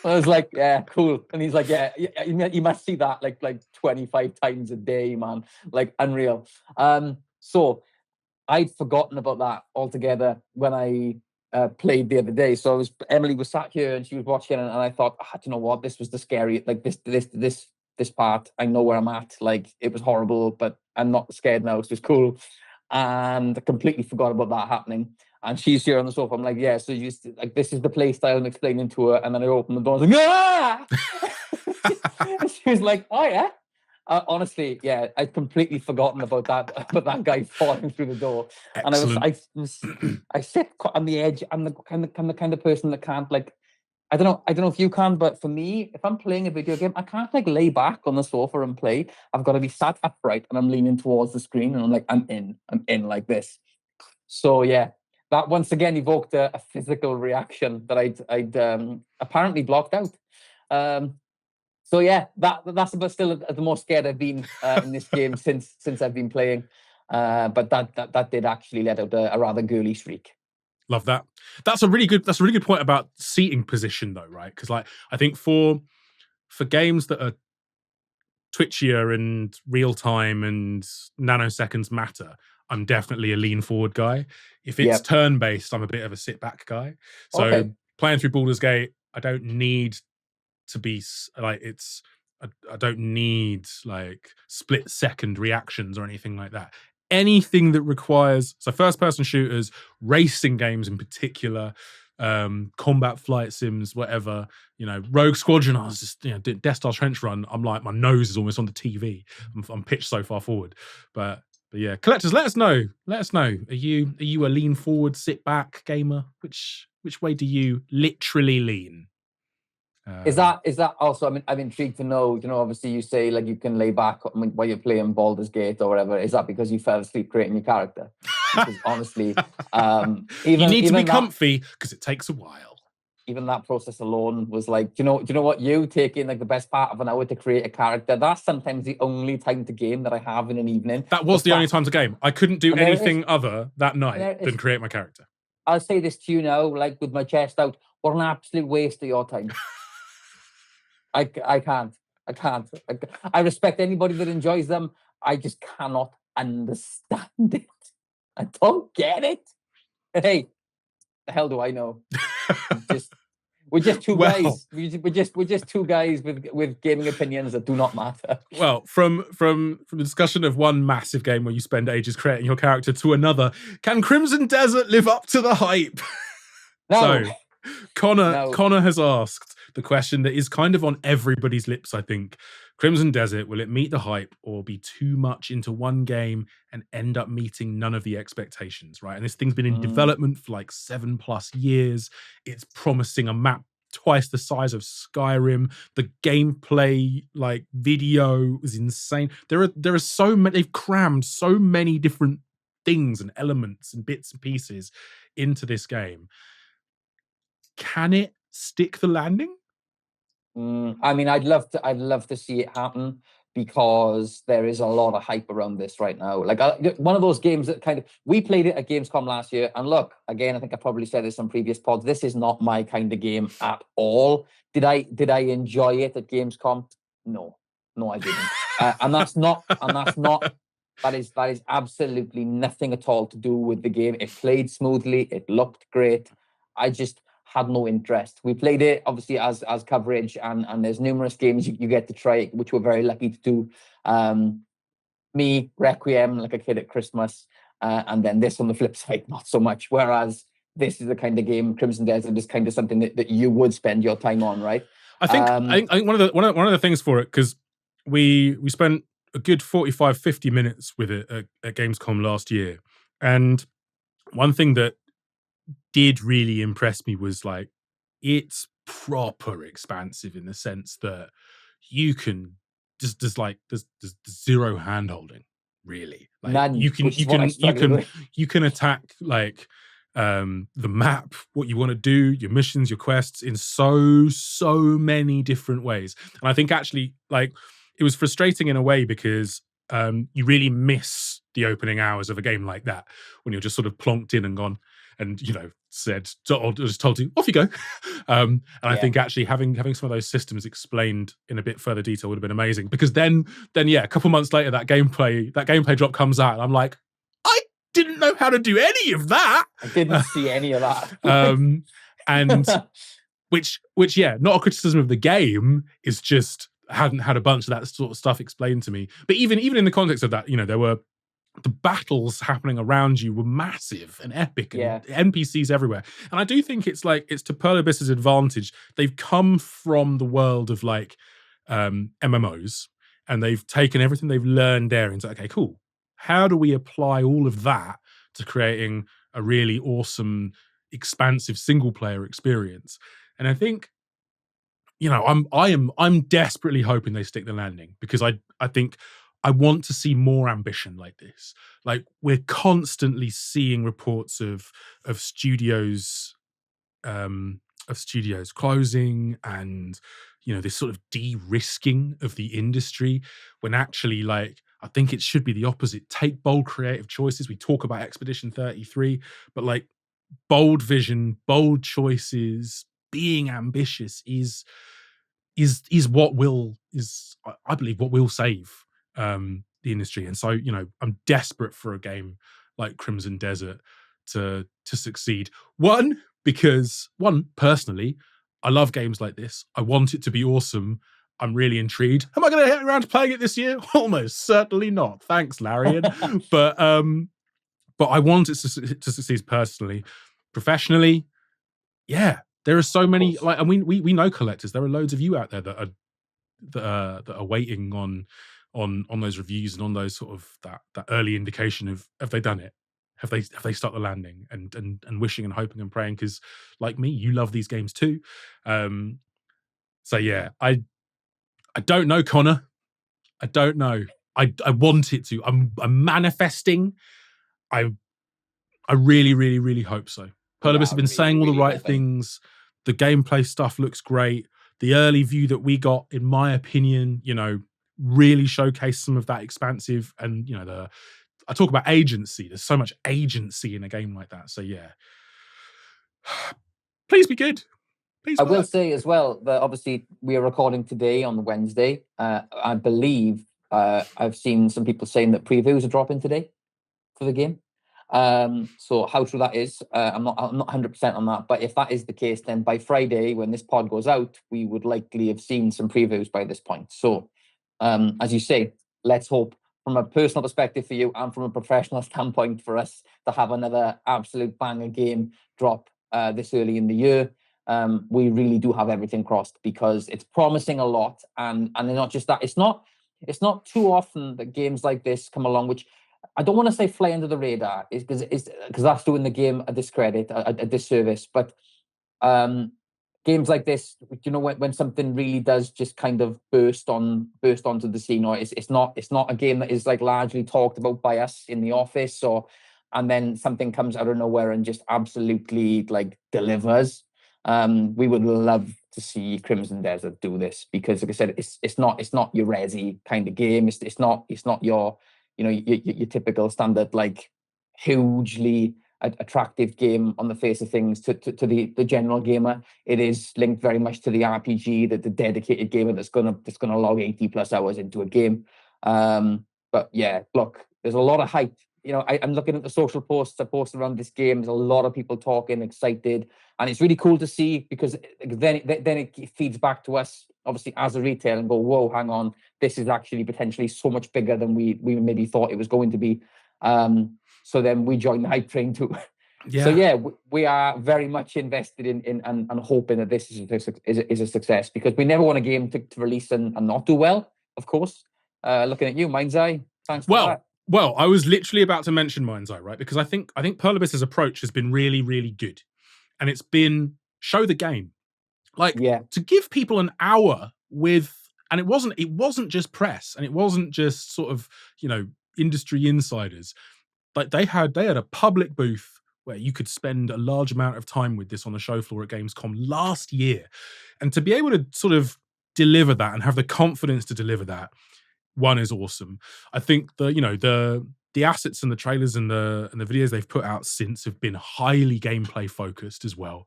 I was like, yeah, cool. And he's like, yeah, you must see that like 25 times a day, man. Like, unreal. So I'd forgotten about that altogether when I played the other day. So Emily was sat here and she was watching, and I thought, do you know what? This was the scary, like this part. I know where I'm at. Like, it was horrible, but I'm not scared now. It's just cool. And I completely forgot about that happening. And she's here on the sofa. I'm like, yeah, so you like, this is the play style I'm explaining to her. And then I open the door and I was like, ah! She was like, oh yeah. Honestly, yeah, I'd completely forgotten about that guy falling through the door. Excellent. And I sit on the edge. I'm the kind of person that can't, like, I don't know if you can, but for me, if I'm playing a video game, I can't like lay back on the sofa and play. I've got to be sat upright and I'm leaning towards the screen, and I'm like, I'm in like this. So yeah, that once again evoked a physical reaction that I'd apparently blocked out. So yeah, that's about still the most scared I've been in this game since I've been playing. But that did actually let out a rather girly shriek. Love that. That's a really good point about seating position, though, right? Because like I think for games that are twitchier and real time and nanoseconds matter, I'm definitely a lean forward guy. If it's turn based, I'm a bit of a sit back guy. So playing through Baldur's Gate, I don't need to be like I don't need like split second reactions or anything like that. Anything that requires, so first person shooters, racing games in particular, combat flight sims, whatever, Rogue Squadron, I was just, Death Star Trench Run, I'm like, my nose is almost on the TV. I'm pitched so far forward. But yeah, collectors, let us know. Are you a lean forward, sit back gamer? Which way do you literally lean? Is that also? I mean, I'm intrigued to know. Obviously, you say like you can lay back while you're playing Baldur's Gate or whatever. Is that because you fell asleep creating your character? Because honestly, you need to be comfy because it takes a while. Even that process alone was like, do you know what? You taking like the best part of an hour to create a character. That's sometimes the only time to game that I have in an evening. That was the only time to game. I couldn't do anything other that night than create my character. I'll say this to you now, like with my chest out, what an absolute waste of your time. I can't. I respect anybody that enjoys them. I just cannot understand it. I don't get it. Hey, the hell do I know? We're just two guys. We're just two guys with gaming opinions that do not matter. Well, from the discussion of one massive game where you spend ages creating your character to another, can Crimson Desert live up to the hype? No. So, Connor has asked the question that is kind of on everybody's lips, I think. Crimson Desert, will it meet the hype or be too much into one game and end up meeting none of the expectations, right? And this thing's been in development for like 7+ years. It's promising a map twice the size of Skyrim. The gameplay like video is insane. There are so many, they've crammed so many different things and elements and bits and pieces into this game. Can it stick the landing? I mean, I'd love to see it happen because there is a lot of hype around this right now. Like one of those games that we played it at Gamescom last year, and look, again, I think I probably said this on previous pods. This is not my kind of game at all. Did I enjoy it at Gamescom? No, I didn't. And that's not. That is absolutely nothing at all to do with the game. It played smoothly. It looked great. I just had no interest. We played it obviously as coverage, and there's numerous games you get to try, which we're very lucky to do. Me, Requiem, like a kid at Christmas, and then this on the flip side, not so much. Whereas this is the kind of game, Crimson Desert is kind of something that you would spend your time on, right? I think one of the things for it, because we spent a good 45-50 minutes with it at Gamescom last year, and one thing that did really impress me was like it's proper expansive in the sense that you can there's zero hand holding really. Like None, you can attack like the map, what you want to do, your missions, your quests in so many different ways. And I think actually like it was frustrating in a way because you really miss the opening hours of a game like that when you're just sort of plonked in and gone and just told you off you go. And I think actually having some of those systems explained in a bit further detail would have been amazing, because then yeah, a couple months later that gameplay drop comes out and I'm like, I didn't know how to do any of that. I didn't see any of that. And which yeah, not a criticism of the game, is just hadn't had a bunch of that sort of stuff explained to me. But even in the context of that, there were the battles happening around you were massive and epic, and NPCs everywhere. And I do think it's to Pearl Abyss's advantage. They've come from the world of like MMOs, and they've taken everything they've learned there and said, okay, cool. How do we apply all of that to creating a really awesome, expansive single player experience? And I think, I'm desperately hoping they stick the landing, because I think I want to see more ambition like this. Like we're constantly seeing reports of studios closing, and this sort of de-risking of the industry, when actually like I think it should be the opposite. Take bold creative choices. We talk about Expedition 33, but like bold vision, bold choices, being ambitious is what I believe what will save the industry. And so I'm desperate for a game like Crimson Desert to succeed. Because personally, I love games like this. I want it to be awesome. I'm really intrigued. Am I going to get around to playing it this year? Almost certainly not. Thanks, Larian. but I want it to succeed personally. Professionally, yeah, there are so many. Like, and we know collectors. There are loads of you out there that are waiting on those reviews and on those sort of that early indication of, have they done it? Have they stuck the landing, and wishing and hoping and praying, because like me, you love these games too. So yeah, I don't know, Connor. I don't know. I want it to. I'm manifesting. I really, really, really hope so. Pearl Abyss have been saying all the right things. The gameplay stuff looks great. The early view that we got, in my opinion, really showcased some of that expansive, and I talk about agency. There's so much agency in a game like that. So yeah, please be good. Please. I will say as well that obviously we are recording today on Wednesday. I believe I've seen some people saying that previews are dropping today for the game. So how true that is, I'm not 100% on that. But if that is the case, then by Friday, when this pod goes out, we would likely have seen some previews by this point. So, as you say, let's hope, from a personal perspective for you and from a professional standpoint for us, to have another absolute banger game drop this early in the year. We really do have everything crossed, because it's promising a lot, and not just that. It's not too often that games like this come along, which I don't want to say fly under the radar, is because that's doing the game a discredit, a disservice. But games like this, when something really does just kind of burst onto the scene, or it's not a game that is like largely talked about by us in the office, and then something comes out of nowhere and just absolutely like delivers. We would love to see Crimson Desert do this, because, like I said, it's not your resi kind of game. It's not your, your typical standard, like, hugely attractive game on the face of things to the general gamer. It is linked very much to the RPG, that the dedicated gamer that's gonna log 80 plus hours into a game. But yeah, look, there's a lot of hype. I'm looking at the social posts I posted around this game. There's a lot of people talking, excited, and it's really cool to see, because then it feeds back to us, obviously, as a retailer, and go, whoa, hang on, this is actually potentially so much bigger than we maybe thought it was going to be. So then we join the hype train too. Yeah. So yeah, we are very much invested in and hoping that this is a success, because we never want a game to release and not do well, of course. Looking at you, Mind's Eye. Thanks for that. Well, I was literally about to mention Mind's Eye, right? Because I think Pearl Abyss's approach has been really, really good. And it's been show the game. Like, to give people an hour with, and it wasn't just press, and it wasn't just sort of, industry insiders. Like, they had a public booth where you could spend a large amount of time with this on the show floor at Gamescom last year. And to be able to sort of deliver that and have the confidence to deliver that, one, is awesome. I think the assets and the trailers and the videos they've put out since have been highly gameplay focused as well.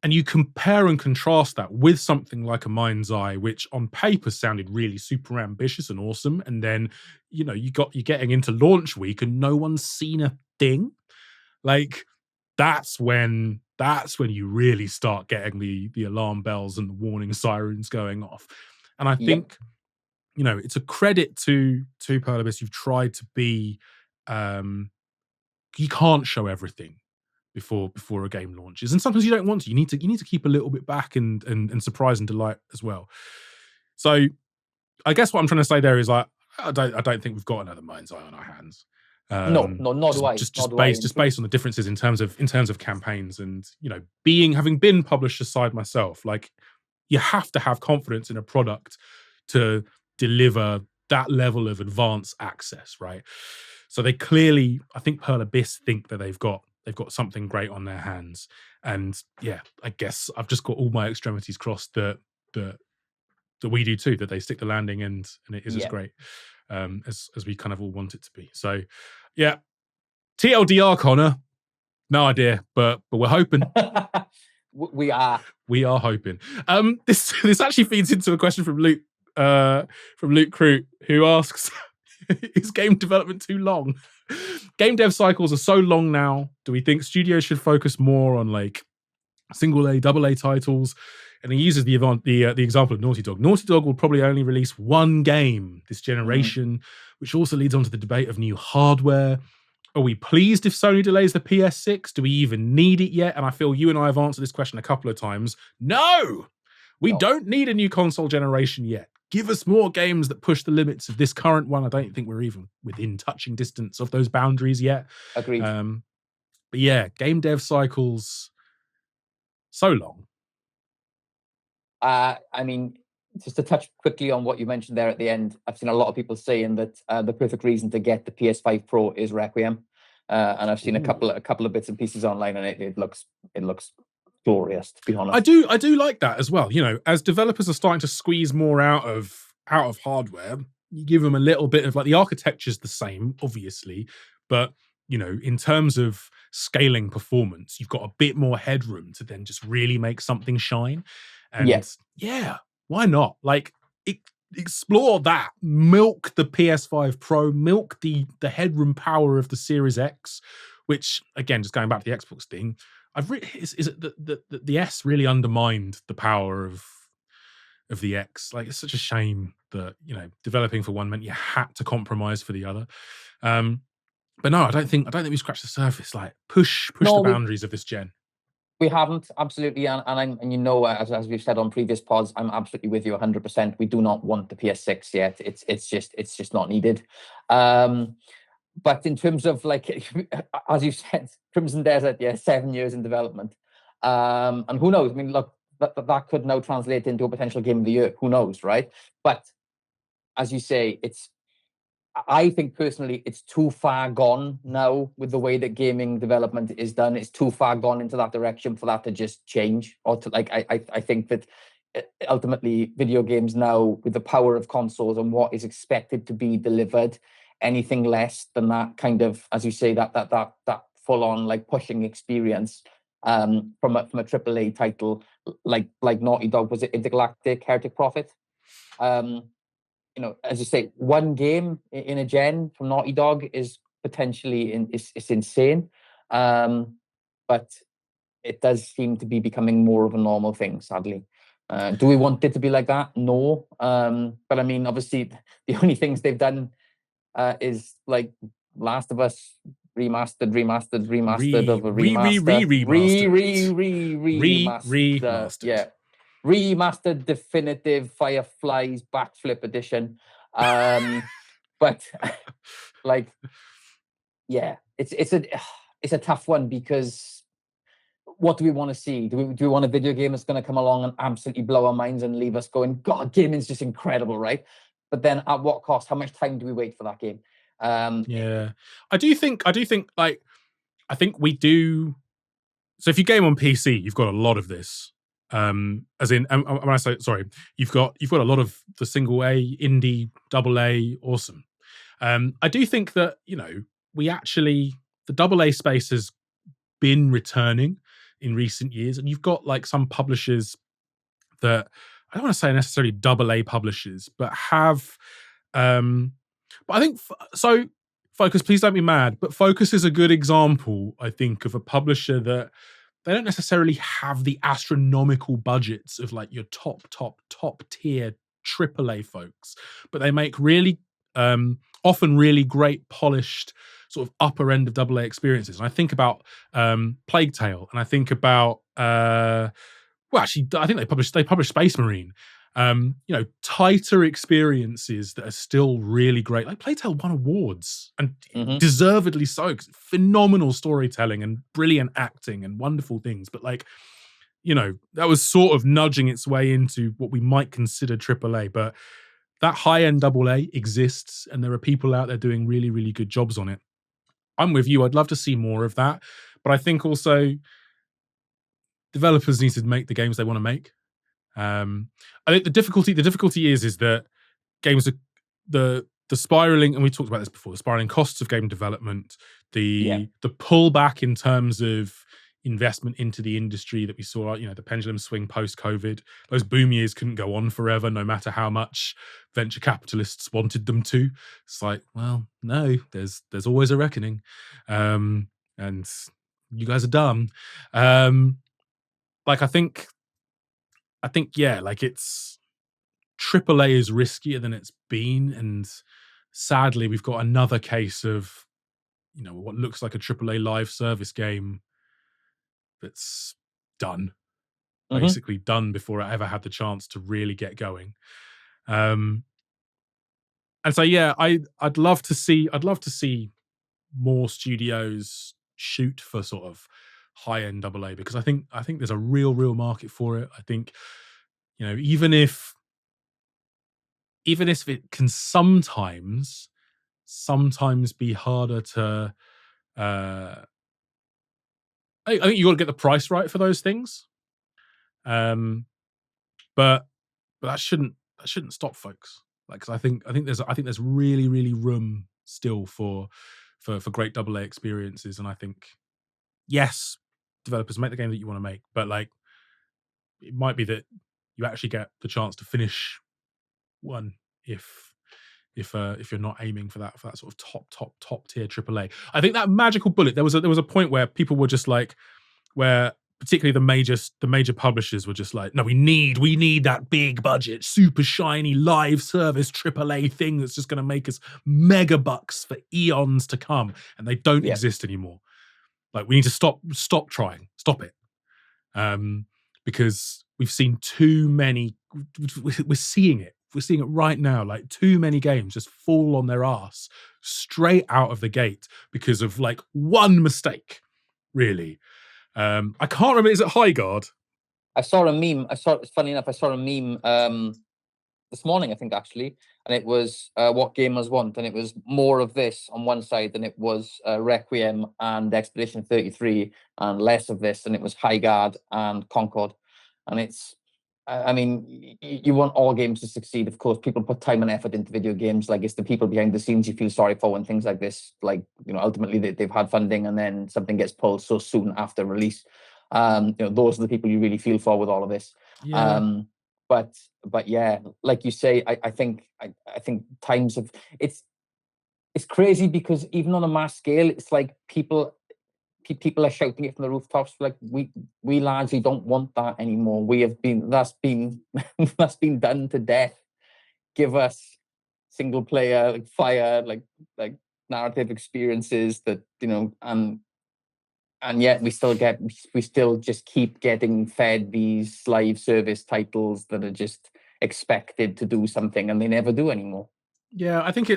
And you compare and contrast that with something like a Mind's Eye, which on paper sounded really super ambitious and awesome. And then, you're getting into launch week and no one's seen a thing. Like, that's when you really start getting the alarm bells and the warning sirens going off. And I think, it's a credit to Pearl Abyss. You've tried to be, you can't show everything before a game launches, and sometimes you don't want to. You need to keep a little bit back and surprise and delight as well. So, I guess what I'm trying to say there is, like, I don't think we've got another Mind's Eye on our hands. No, nor do I. Just based on the differences in terms of campaigns, and having been publisher side myself, like, you have to have confidence in a product to deliver that level of advanced access, right? So they clearly, I think Pearl Abyss think that they've got something great on their hands. And yeah, I guess I've just got all my extremities crossed that we do too, that they stick the landing and it is as great as we kind of all want it to be. So yeah, TLDR, Connor, no idea, but we're hoping. We are hoping. This actually feeds into a question from Luke Crute, who asks, is game development too long? Game dev cycles are so long now. Do we think studios should focus more on, like, single A, double A titles? And he uses the example of Naughty Dog. Naughty Dog will probably only release one game this generation, which also leads on to the debate of new hardware. Are we pleased if Sony delays the PS6? Do we even need it yet? And I feel you and I have answered this question a couple of times. No! We don't need a new console generation yet. Give us more games that push the limits of this current one. I don't think we're even within touching distance of those boundaries yet. Agreed. But yeah, game dev cycles, so long. I mean, just to touch quickly on what you mentioned there at the end, I've seen a lot of people saying that the perfect reason to get the PS5 Pro is Requiem, and I've seen a couple of bits and pieces online, and it looks glorious, to be honest. I do like that as well. As developers are starting to squeeze more out of hardware, you give them a little bit of, like, the architecture's the same, obviously, but in terms of scaling performance, you've got a bit more headroom to then just really make something shine. And yeah, why not? Like, explore that. Milk the PS5 Pro, milk the headroom power of the Series X, which, again, just going back to the Xbox thing, is it the S really undermined the power of the X? Like, it's such a shame that developing for one meant you had to compromise for the other. But no, I don't think we scratched the surface. Like, push the boundaries of this gen. We haven't, absolutely, and as we've said on previous pods, I'm absolutely with you 100%. We do not want the PS6 yet. It's just not needed. But in terms of, like, as you said, Crimson Desert, 7 years in development, and who knows? I mean, look, that could now translate into a potential game of the year. Who knows, right? But as you say, I think personally it's too far gone now with the way that gaming development is done. It's too far gone into that direction for that to just change, or to, like, I think that ultimately video games now, with the power of consoles and what is expected to be delivered, anything less than that kind of, as you say, that full on like pushing experience from a AAA title like Naughty Dog, was it Intergalactic Heretic Prophet? You know, as you say, one game in a gen from Naughty Dog is potentially it's insane, but it does seem to be becoming more of a normal thing, sadly. Do we want it to be like that? No. But I mean, obviously, the only things they've done is like Last of Us remastered of a remaster, remastered. Yeah, remastered definitive Fireflies backflip edition. But like, yeah, it's a tough one, because what do we want to see? Do we want a video game that's going to come along and absolutely blow our minds and leave us going, God, gaming's just incredible, right? But then at what cost? How much time do we wait for that game? I do think like, I think we do. So if you game on PC, you've got a lot of this. As in, when I say, sorry, you've got a lot of the single A, indie, double A, awesome. I do think that, you know, the double A space has been returning in recent years, and you've got like some publishers that, I don't want to say necessarily double A publishers, but have, but I think so. Focus, please don't be mad, but Focus is a good example, I think, of a publisher that they don't necessarily have the astronomical budgets of like your top tier AAA folks, but they make really often really great polished sort of upper end of AA experiences. And I think about Plague Tale, and I think about well, actually, I think they published Space Marine. You know, tighter experiences that are still really great. Like Plague Tale won awards, and deservedly so, 'cause phenomenal storytelling and brilliant acting and wonderful things. But like, you know, that was sort of nudging its way into what we might consider AAA. But that high end AA exists, and there are people out there doing really, really good jobs on it. I'm with you. I'd love to see more of that, but I think also developers need to make the games they want to make. I think the difficulty is that games are the spiraling, and we talked about this before, the spiraling costs of game development, the pullback in terms of investment into the industry that we saw, you know, the pendulum swing post-COVID. Those boom years couldn't go on forever, no matter how much venture capitalists wanted them to. It's like, well, no, there's always a reckoning, and you guys are dumb. Like I think, yeah, like it's AAA is riskier than it's been, and sadly, we've got another case of, you know, what looks like a AAA live service game that's done, basically done before I ever had the chance to really get going. And so, yeah, I'd love to see more studios shoot for sort of high end AA, because I think there's a real market for it. I think, you know, even if it can sometimes be harder to, I think you got to get the price right for those things. But that shouldn't stop folks. Like, 'cause I think there's really room still for great AA experiences. And I think, yes, developers, make the game that you want to make, but like, it might be that you actually get the chance to finish one if you're not aiming for that sort of top tier AAA. I think that magical bullet. There was a point where people were just like, where particularly the major publishers were just like, no, we need that big budget, super shiny live service AAA thing that's just going to make us mega bucks for eons to come, and they don't exist anymore. Like, we need to stop trying, stop it, because we've seen too many. We're seeing it right now. Like, too many games just fall on their ass straight out of the gate because of like one mistake, really. I can't remember. Is it High Guard? I saw a meme. Funny enough, I saw a meme this morning, I think, actually, and it was what gamers want, and it was more of this on one side than it was Requiem and Expedition 33, and less of this, and it was High Guard and Concord. And it's I mean, you want all games to succeed. Of course, people put time and effort into video games. Like, it's the people behind the scenes you feel sorry for when things like this, like, ultimately they've had funding and then something gets pulled so soon after release. Those are the people you really feel for with all of this. Yeah. But yeah, like you say, I think times have it's crazy, because even on a mass scale, it's like people are shouting it from the rooftops. Like, we largely don't want that anymore. That's been that's been done to death. Give us single player, like, fire, like narrative experiences that, and yet we still just keep getting fed these live service titles that are just expected to do something, and they never do anymore. Yeah, I think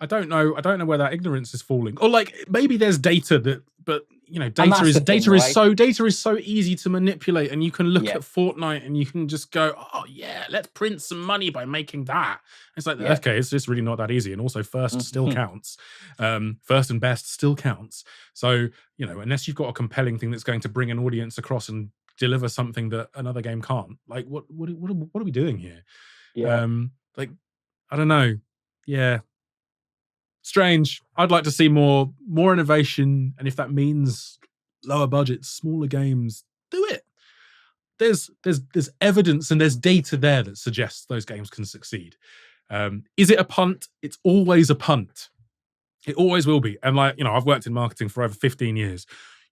I don't know where that ignorance is falling. Or like maybe there's data but And data that's is the thing, right? data is so easy to manipulate, and you can look Yeah. at Fortnite and you can just go, oh yeah, let's print some money by making that. It's like, Yeah. okay, it's just really not that easy. And also first still Mhm. counts. First and best still counts. So, unless you've got a compelling thing that's going to bring an audience across and deliver something that another game can't, like what are we doing here? Yeah. Like, I don't know. Yeah. Strange. I'd like to see more innovation, and if that means lower budgets, smaller games, do it. There's evidence and there's data there that suggests those games can succeed. Is it a punt? It's always a punt. It always will be. And I've worked in marketing for over 15 years.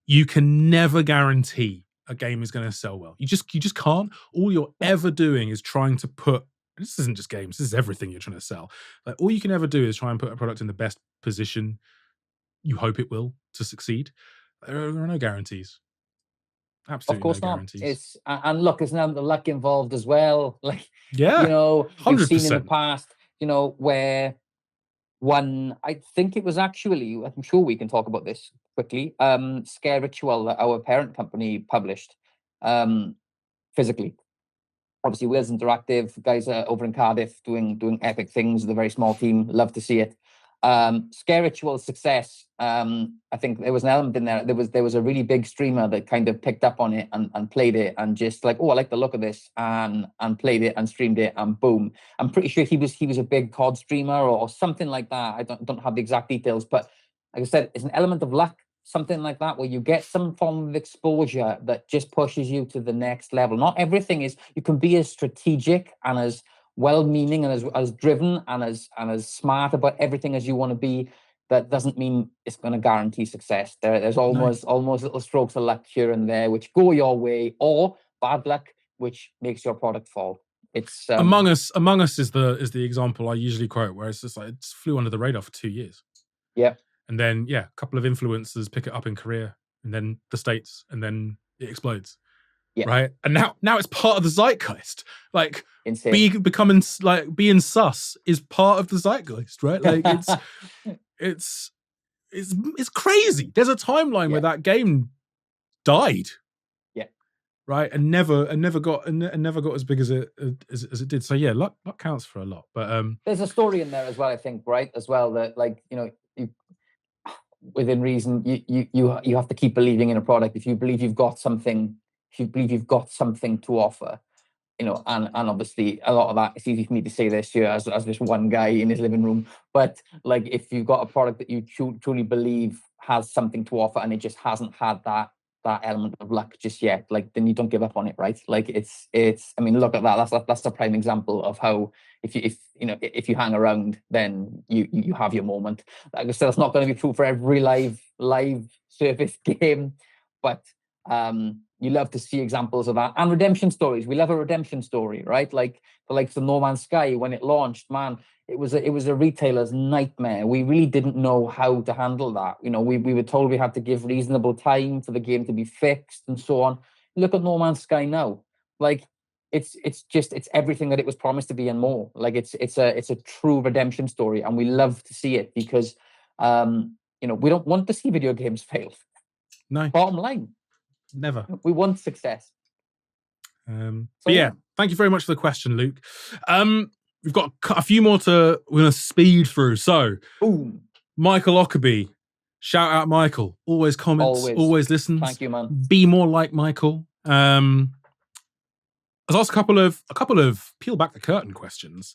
You can never guarantee a game is going to sell well. You just can't. All you're ever doing is trying to put, this isn't just games, this is everything you're trying to sell. Like, all you can ever do is try and put a product in the best position you hope it will to succeed. There are no guarantees. Of Absolutely no course not. guarantees. And look, there's now the luck involved as well. Like, Yeah, we've seen in the 100%. past, where I think it was actually, I'm sure we can talk about this quickly. Scare Ritual, that our parent company published, physically. Obviously, Wales Interactive guys are over in Cardiff doing epic things with a very small team. Love to see it. Scare Ritual's success. I think there was an element in there. There was a really big streamer that kind of picked up on it and played it, and just like, oh, I like the look of this, and played it and streamed it, and boom. I'm pretty sure he was a big COD streamer or something like that. I don't have the exact details, but like I said, it's an element of luck, something like that, where you get some form of exposure that just pushes you to the next level. Not everything is, you can be as strategic and as well-meaning and as driven and as smart about everything as you want to be. That doesn't mean it's going to guarantee success. There's almost little strokes of luck here and there which go your way, or bad luck which makes your product fall. It's Among Us is the example I usually quote, where it's just like, it flew under the radar for 2 years. Yeah. And then, a couple of influencers pick it up in Korea, and then the States, and then it explodes. Yeah. Right. And now it's part of the zeitgeist. Like, insane. being sus is part of the zeitgeist, right? Like, it's crazy. There's a timeline where that game died. Yeah. Right. And never got as big as it did. So yeah, luck counts for a lot. But there's a story in there as well, I think, right? As well, that, like, within reason, you have to keep believing in a product. If you believe you've got something to offer, and obviously a lot of that, it's easy for me to say this here as this one guy in his living room, but like, if you've got a product that you truly believe has something to offer, and it just hasn't had that element of luck just yet, like, then you don't give up on it, right? Like, it's I mean, look at that. That's a prime example of how, if you hang around, then you have your moment. Like I said, it's not going to be true for every live service game, but you love to see examples of that, and redemption stories. We love a redemption story, right? Like the likes of No Man's Sky, when it launched, man, it was a retailer's nightmare. We really didn't know how to handle that. We were told we had to give reasonable time for the game to be fixed and so on. Look at No Man's Sky now. Like, it's everything that it was promised to be and more. Like, it's a true redemption story, and we love to see it, because we don't want to see video games fail. No. Bottom line. Never. We want success. But yeah, thank you very much for the question, Luke. We've got a few more we're going to speed through. So, boom. Michael Ockerby. Shout out, Michael. Always comments, always listens. Thank you, man. Be more like Michael. has asked a couple of peel back the curtain questions.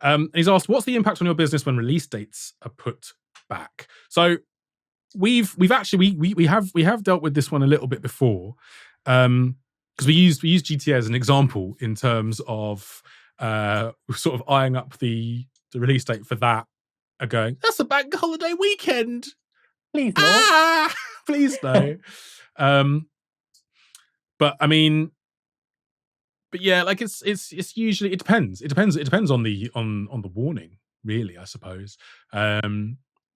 And he's asked, "What's the impact on your business when release dates are put back?" So we've actually we have dealt with this one a little bit before, because we used GTA as an example in terms of sort of eyeing up the release date for that, and going, "That's a bank holiday weekend. Please no. Ah, please no." But I mean, but yeah, like it's usually it depends. It depends on the the warning, really, I suppose.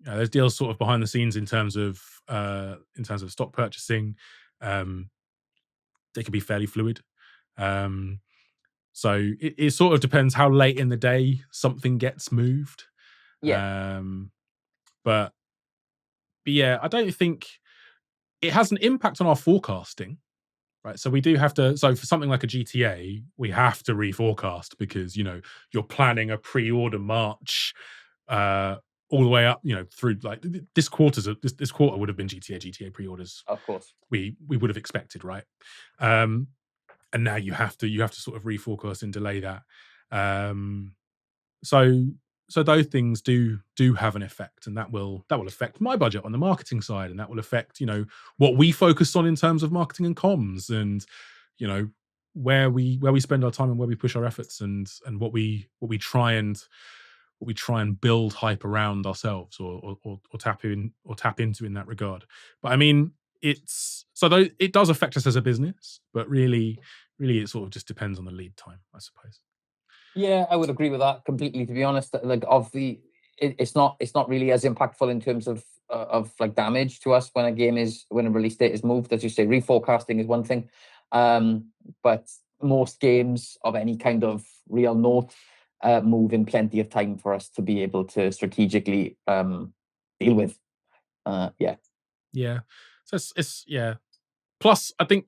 There's deals sort of behind the scenes in terms of stock purchasing. Um, they can be fairly fluid. Um, so it sort of depends how late in the day something gets moved. Yeah. But yeah, I don't think it has an impact on our forecasting. Right. So we do have to. So for something like a GTA, we have to reforecast because you're planning a pre-order March uh, all the way up. Through like this this quarter would have been GTA pre-orders. Of course. We would have expected, right? And now you have to sort of reforecast and delay that. Um, so those things do have an effect, and that will affect my budget on the marketing side, and that will affect what we focus on in terms of marketing and comms, and where we spend our time and where we push our efforts, and what we try and build hype around ourselves, or tap into in that regard. But I mean, it's so though it does affect us as a business, but really it sort of just depends on the lead time, I suppose. Yeah, I would agree with that completely. To be honest, like it's not really as impactful in terms of like damage to us when when a release date is moved. As you say, reforecasting is one thing, but most games of any kind of real note move in plenty of time for us to be able to strategically deal with. Yeah, Yeah, so it's yeah. Plus, I think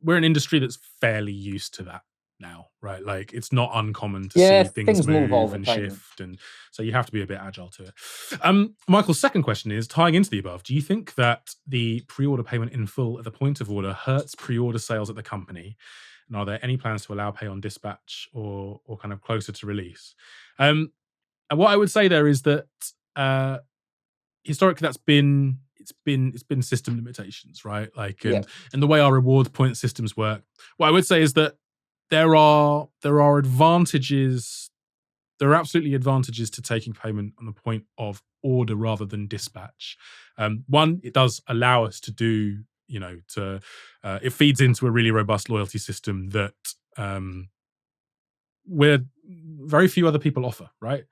we're an industry that's fairly used to that now, right? Like it's not uncommon to yeah, see things things move all move the and time. shift, and so you have to be a bit agile to it. Michael's second question is tying into the above: do you think that the pre-order payment in full at the point of order hurts pre-order sales at the company? And are there any plans to allow pay on dispatch or kind of closer to release? And what I would say there is that historically it's been system limitations, right? Like, Yeah, and the way our reward point systems work, what I would say is that there are advantages. There are absolutely advantages to taking payment on the point of order rather than dispatch. One, it does allow us to do, it feeds into a really robust loyalty system that where very few other people offer, right?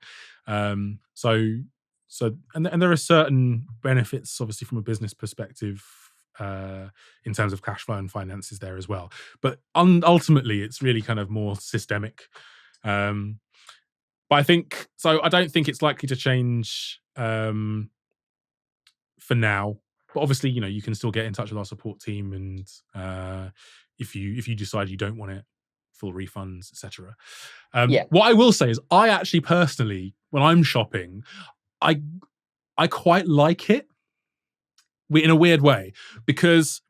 So and there are certain benefits, obviously, from a business perspective, in terms of cash flow and finances there as well. But ultimately, it's really kind of more systemic. But I think so. I don't think it's likely to change for now. But obviously, you can still get in touch with our support team, and if you decide you don't want it, full refunds, etc. yeah, What I will say is, I actually personally, when I'm shopping, I quite like it in a weird way, because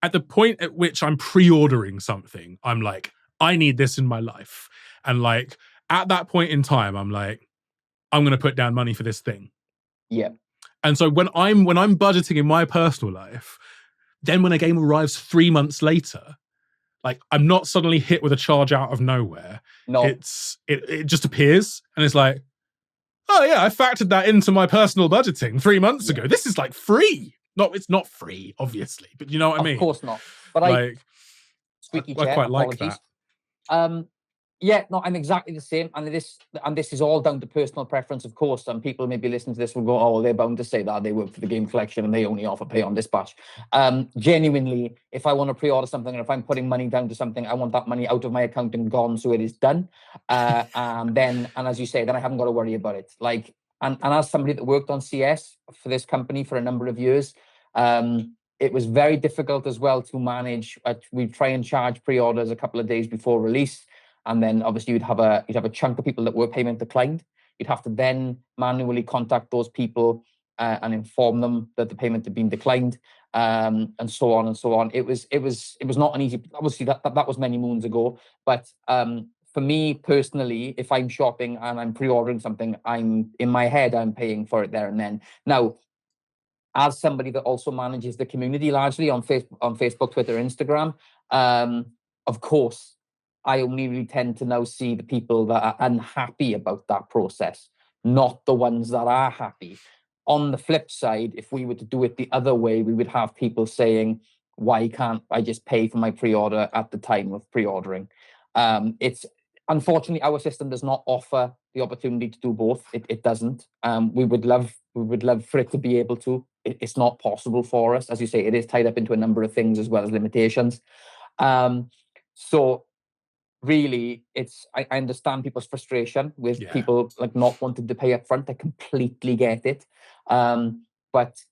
at the point at which I'm pre-ordering something, I'm like, I need this in my life, and like at that point in time, I'm like, I'm going to put down money for this thing. yeah. And so when I'm budgeting in my personal life, then when a game arrives 3 months later, like I'm not suddenly hit with a charge out of nowhere. No, It just appears, and it's like, oh yeah, I factored that into my personal budgeting 3 months yeah. ago. This is like free. No, it's not free, obviously, but you know what I Of mean? course not. But Like, squeaky I chair, quite like that. apologies. Um, yeah, no, I'm exactly the same, and this is all down to personal preference, of course. Some people maybe listening to this will go, "Oh, well, they're bound to say that they work for the game collection and they only offer pay on dispatch." Genuinely, if I want to pre-order something and if I'm putting money down to something, I want that money out of my account and gone, so it is done. And as you say, then I haven't got to worry about it. Like, and as somebody that worked on CS for this company for a number of years, it was very difficult as well to manage. We try and charge pre-orders a couple of days before release, and then obviously you'd have a chunk of people that were payment declined. You'd have to then manually contact those people and inform them that the payment had been declined. and so on and so on. It was not an easy. Obviously, that was many moons ago. But for me personally, if I'm shopping and I'm pre-ordering something, I'm in my head I'm paying for it there and then. Now, as somebody that also manages the community largely on Facebook, Twitter, Instagram, of course, I only really tend to now see the people that are unhappy about that process, not the ones that are happy. On the flip side, if we were to do it the other way, we would have people saying, why can't I just pay for my pre-order at the time of pre-ordering? It's unfortunately, our system does not offer the opportunity to do both. It doesn't. We would love for it to be able to. It's not possible for us. As you say, it is tied up into a number of things as well as limitations. So really, I understand people's frustration with people like not wanting to pay up front. I completely get it. But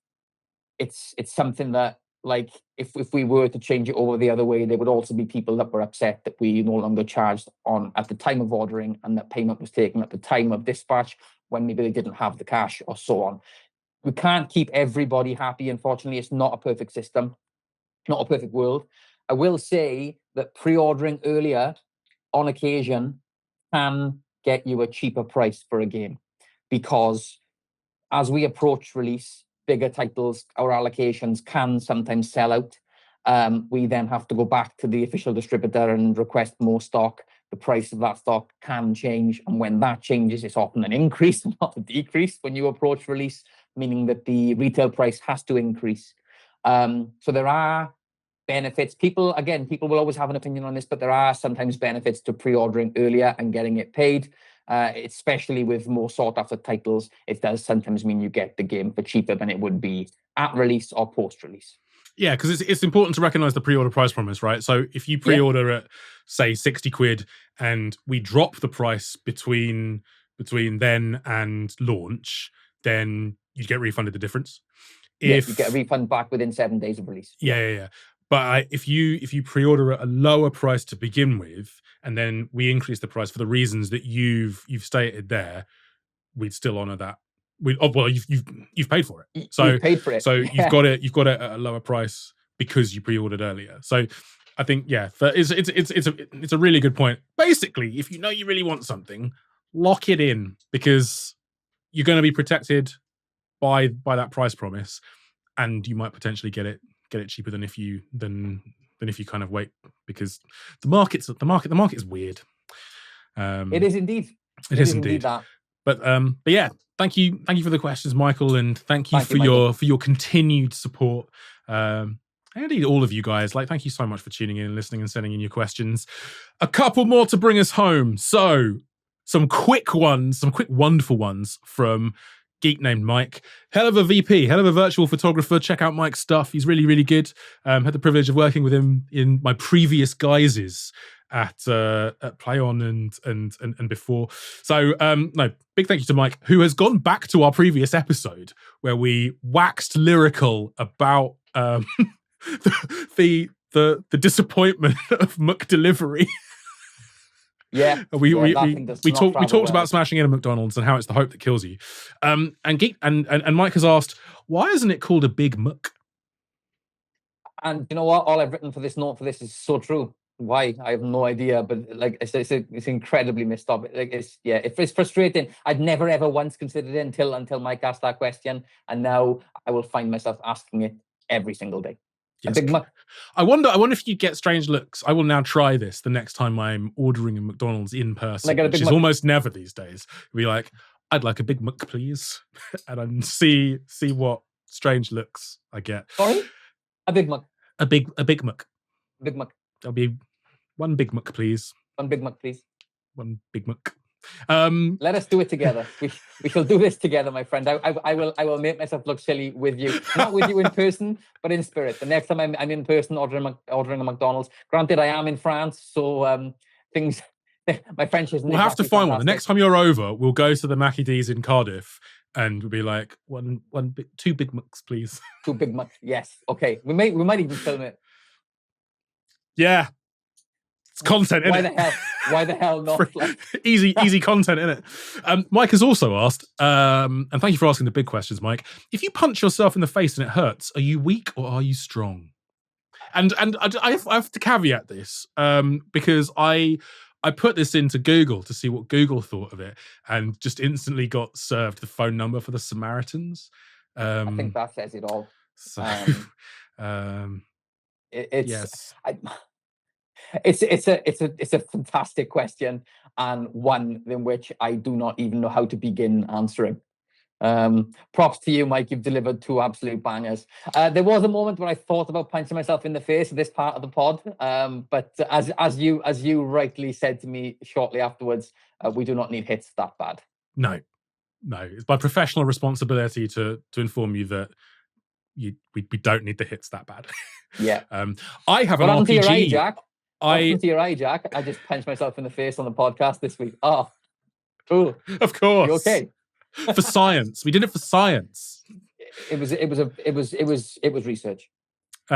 it's something that, like, if we were to change it over the other way, there would also be people that were upset that we no longer charged on at the time of ordering, and that payment was taken at the time of dispatch when maybe they didn't have the cash or so on. We can't keep everybody happy. Unfortunately, it's not a perfect system, not a perfect world. I will say that pre-ordering earlier on occasion can get you a cheaper price for a game, because as we approach release, bigger titles, our allocations can sometimes sell out. We then have to go back to the official distributor and request more stock. The price of that stock can change. And when that changes, it's often an increase, not a decrease when you approach release, meaning that the retail price has to increase. So there are benefits. People will always have an opinion on this, but there are sometimes benefits to pre-ordering earlier and getting it paid. Especially with more sought after titles, it does sometimes mean you get the game for cheaper than it would be at release or post-release. Yeah, because it's important to recognize the pre-order price promise, right? So if you pre-order at, say, 60 quid and we drop the price between then and launch, then you get refunded the difference. You get a refund back within 7 days of release. Yeah. But if you pre-order at a lower price to begin with, and then we increase the price for the reasons that you've stated there, we'd still honor that. You've paid for it. So you've paid for it. So you've got it at a lower price because you pre-ordered earlier. So I think it's a really good point. Basically, if you know you really want something, lock it in, because you're going to be protected by that price promise, and you might potentially get it cheaper than if you kind of wait, because the market is weird. It is indeed. It is indeed that. But yeah, thank you for the questions, Michael, and thank you for your continued support. And indeed, all of you guys, thank you so much for tuning in and listening and sending in your questions. A couple more to bring us home. So some quick wonderful ones from geek named Mike. Hell of a VP, hell of a virtual photographer. Check out Mike's stuff. He's really, really good. Had the privilege of working with him in my previous guises at PlayOn and before. So no, big thank you to Mike, who has gone back to our previous episode where we waxed lyrical about the disappointment of McDelivery. Yeah, we talked about smashing in a McDonald's and how it's the hope that kills you. And Mike has asked, why isn't it called a Big Muck? And you know what? All I've written for this note for this is so true. Why? I have no idea. But it's incredibly missed up. It's frustrating. I'd never ever once considered it until Mike asked that question, and now I will find myself asking it every single day. Yes. A Big Muck. I wonder if you get strange looks. I will now try this the next time I'm ordering a McDonald's in person, which is almost never these days. Be like, I'd like a Big Muck, please, and then see what strange looks I get. Sorry, a Big Muck. A big Muck. Big Muck. There'll be one Big Muck, please. One Big Muck, please. One Big Muck. Let us do it together. We shall do this together, my friend. I will make myself look silly with you, not with you in person, but in spirit. The next time I'm in person ordering a McDonald's. Granted, I am in France, so things. My French isn't. We'll have to find one. The next time you're over, we'll go to the Mackie D's in Cardiff, and we'll be like, two Big Mucks, please. Two Big Mucks. Yes. Okay. We might even film it. Yeah. It's content, Why innit? the hell? Why the hell not? Like, easy content, innit? Mike has also asked, and thank you for asking the big questions, Mike. If you punch yourself in the face and it hurts, are you weak or are you strong? And I have to caveat this because I put this into Google to see what Google thought of it, and just instantly got served the phone number for the Samaritans. I think that says it all. So, It's yes. it's a fantastic question, and one in which I do not even know how to begin answering. Props to you, Mike. You've delivered two absolute bangers. There was a moment where I thought about punching myself in the face at this part of the pod, but as you rightly said to me shortly afterwards, we do not need hits that bad. No, it's my professional responsibility to inform you that we don't need the hits that bad. Yeah. I have what an happened RPG. To your eye, Jack? What happened to your eye, Jack? I just punched myself in the face on the podcast this week. Oh, cool. Of course. You okay? For science. We did it for science. It was research. I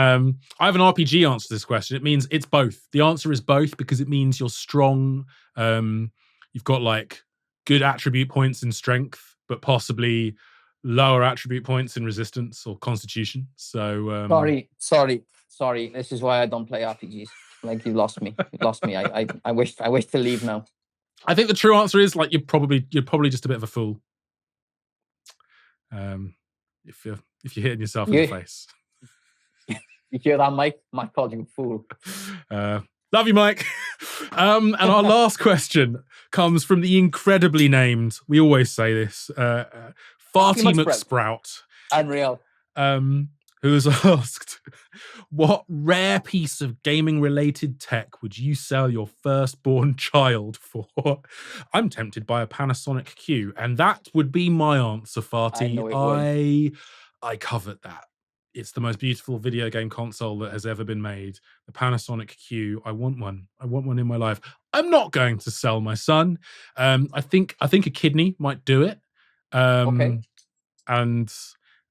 have an RPG answer to this question. It means it's both. The answer is both because it means you're strong. You've got like good attribute points in strength, but possibly lower attribute points in resistance or constitution. So sorry. This is why I don't play RPGs. Like, you lost me. I wish to leave now. I think the true answer is like you're probably just a bit of a fool. If you're hitting yourself in the face. You hear that, Mike? Mike called you a fool. Love you, Mike. And our last question comes from the incredibly named, we always say this, Farty McSprout. Unreal. Who has asked, what rare piece of gaming-related tech would you sell your firstborn child for? I'm tempted by a Panasonic Q, and that would be my answer, Farty. I covet that. It's the most beautiful video game console that has ever been made. The Panasonic Q. I want one. I want one in my life. I'm not going to sell my son. I think a kidney might do it. Okay.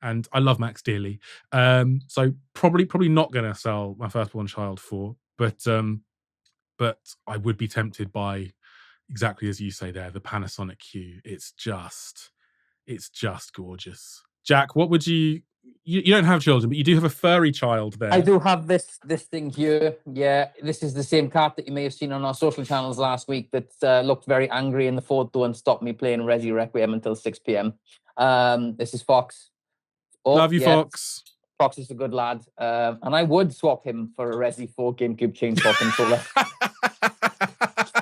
And I love Max dearly. So probably not going to sell my firstborn child for, but I would be tempted by, exactly as you say there, the Panasonic Q. It's just gorgeous. Jack, what would you don't have children, but you do have a furry child there. I do have this thing here. Yeah, this is the same cat that you may have seen on our social channels last week that looked very angry in the photo and stopped me playing Resi Requiem until 6 p.m. This is Fox. Love you, Fox. Fox is a good lad. And I would swap him for a Resi 4 GameCube chainsaw controller.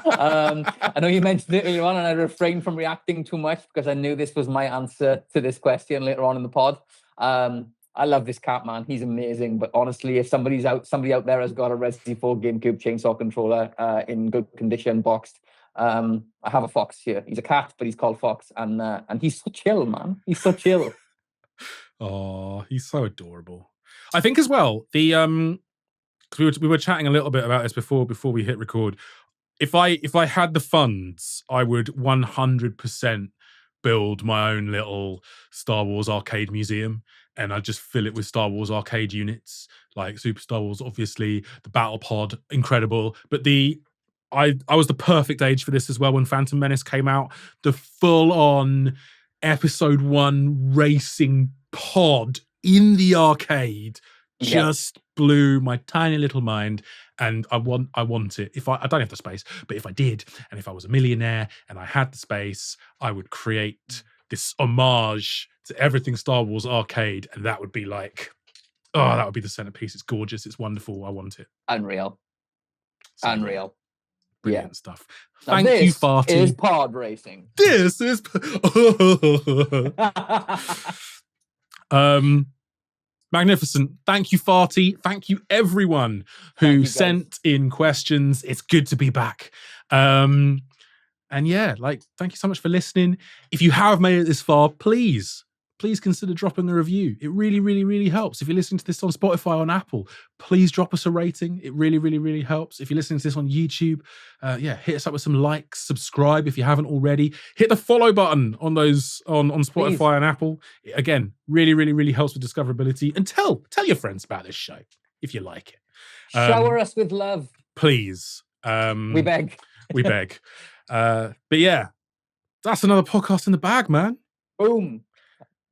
I know you mentioned it earlier on, and I refrained from reacting too much because I knew this was my answer to this question later on in the pod. I love this cat, man. He's amazing. But honestly, if somebody out there has got a Resi 4 GameCube chainsaw controller in good condition, boxed, I have a Fox here. He's a cat, but he's called Fox, and he's so chill, man. He's so chill. Oh, he's so adorable. I think as well, the because we were chatting a little bit about this before we hit record. If I had the funds, I would 100% build my own little Star Wars arcade museum, and I'd just fill it with Star Wars arcade units, like Super Star Wars, obviously, the Battle Pod, incredible. But I was the perfect age for this as well when Phantom Menace came out. The full-on Episode 1 racing pod in the arcade just blew my tiny little mind, and I want it. If I don't have the space, but if I did, and if I was a millionaire and I had the space, I would create this homage to everything Star Wars arcade, and that would be like, oh, that would be the centerpiece. It's gorgeous. It's wonderful. I want it. Unreal. So, Unreal. Brilliant stuff. Now Thank you, Farty. This is pod racing. This is magnificent. Thank you, Farty. Thank you, everyone who sent in questions. It's good to be back. And yeah, thank you so much for listening. If you have made it this far, please consider dropping a review. It really, really, really helps. If you're listening to this on Spotify or on Apple, please drop us a rating. It really, really, really helps. If you're listening to this on YouTube, hit us up with some likes, subscribe if you haven't already. Hit the follow button on those on Spotify and Apple. Again, really, really, really helps with discoverability. And tell your friends about this show if you like it. Shower us with love. Please. We beg. We beg. But yeah, that's another podcast in the bag, man. Boom.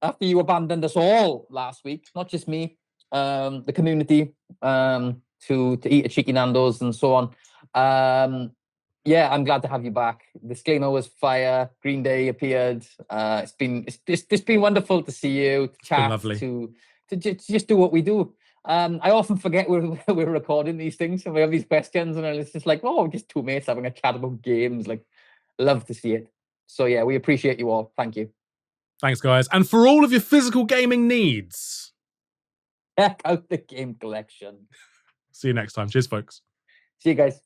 After you abandoned us all last week, not just me, the community, to eat at Cheeky Nando's and so on. Yeah, I'm glad to have you back. Disclaimer was fire. Green Day appeared. It's been wonderful to see you, to chat, lovely. to just do what we do. I often forget we're recording these things and we have these questions, and it's just like, oh, just two mates having a chat about games. Like, love to see it. So yeah, we appreciate you all. Thank you. Thanks, guys. And for all of your physical gaming needs, Check out the game collection. see you next time. Cheers, folks. See you guys.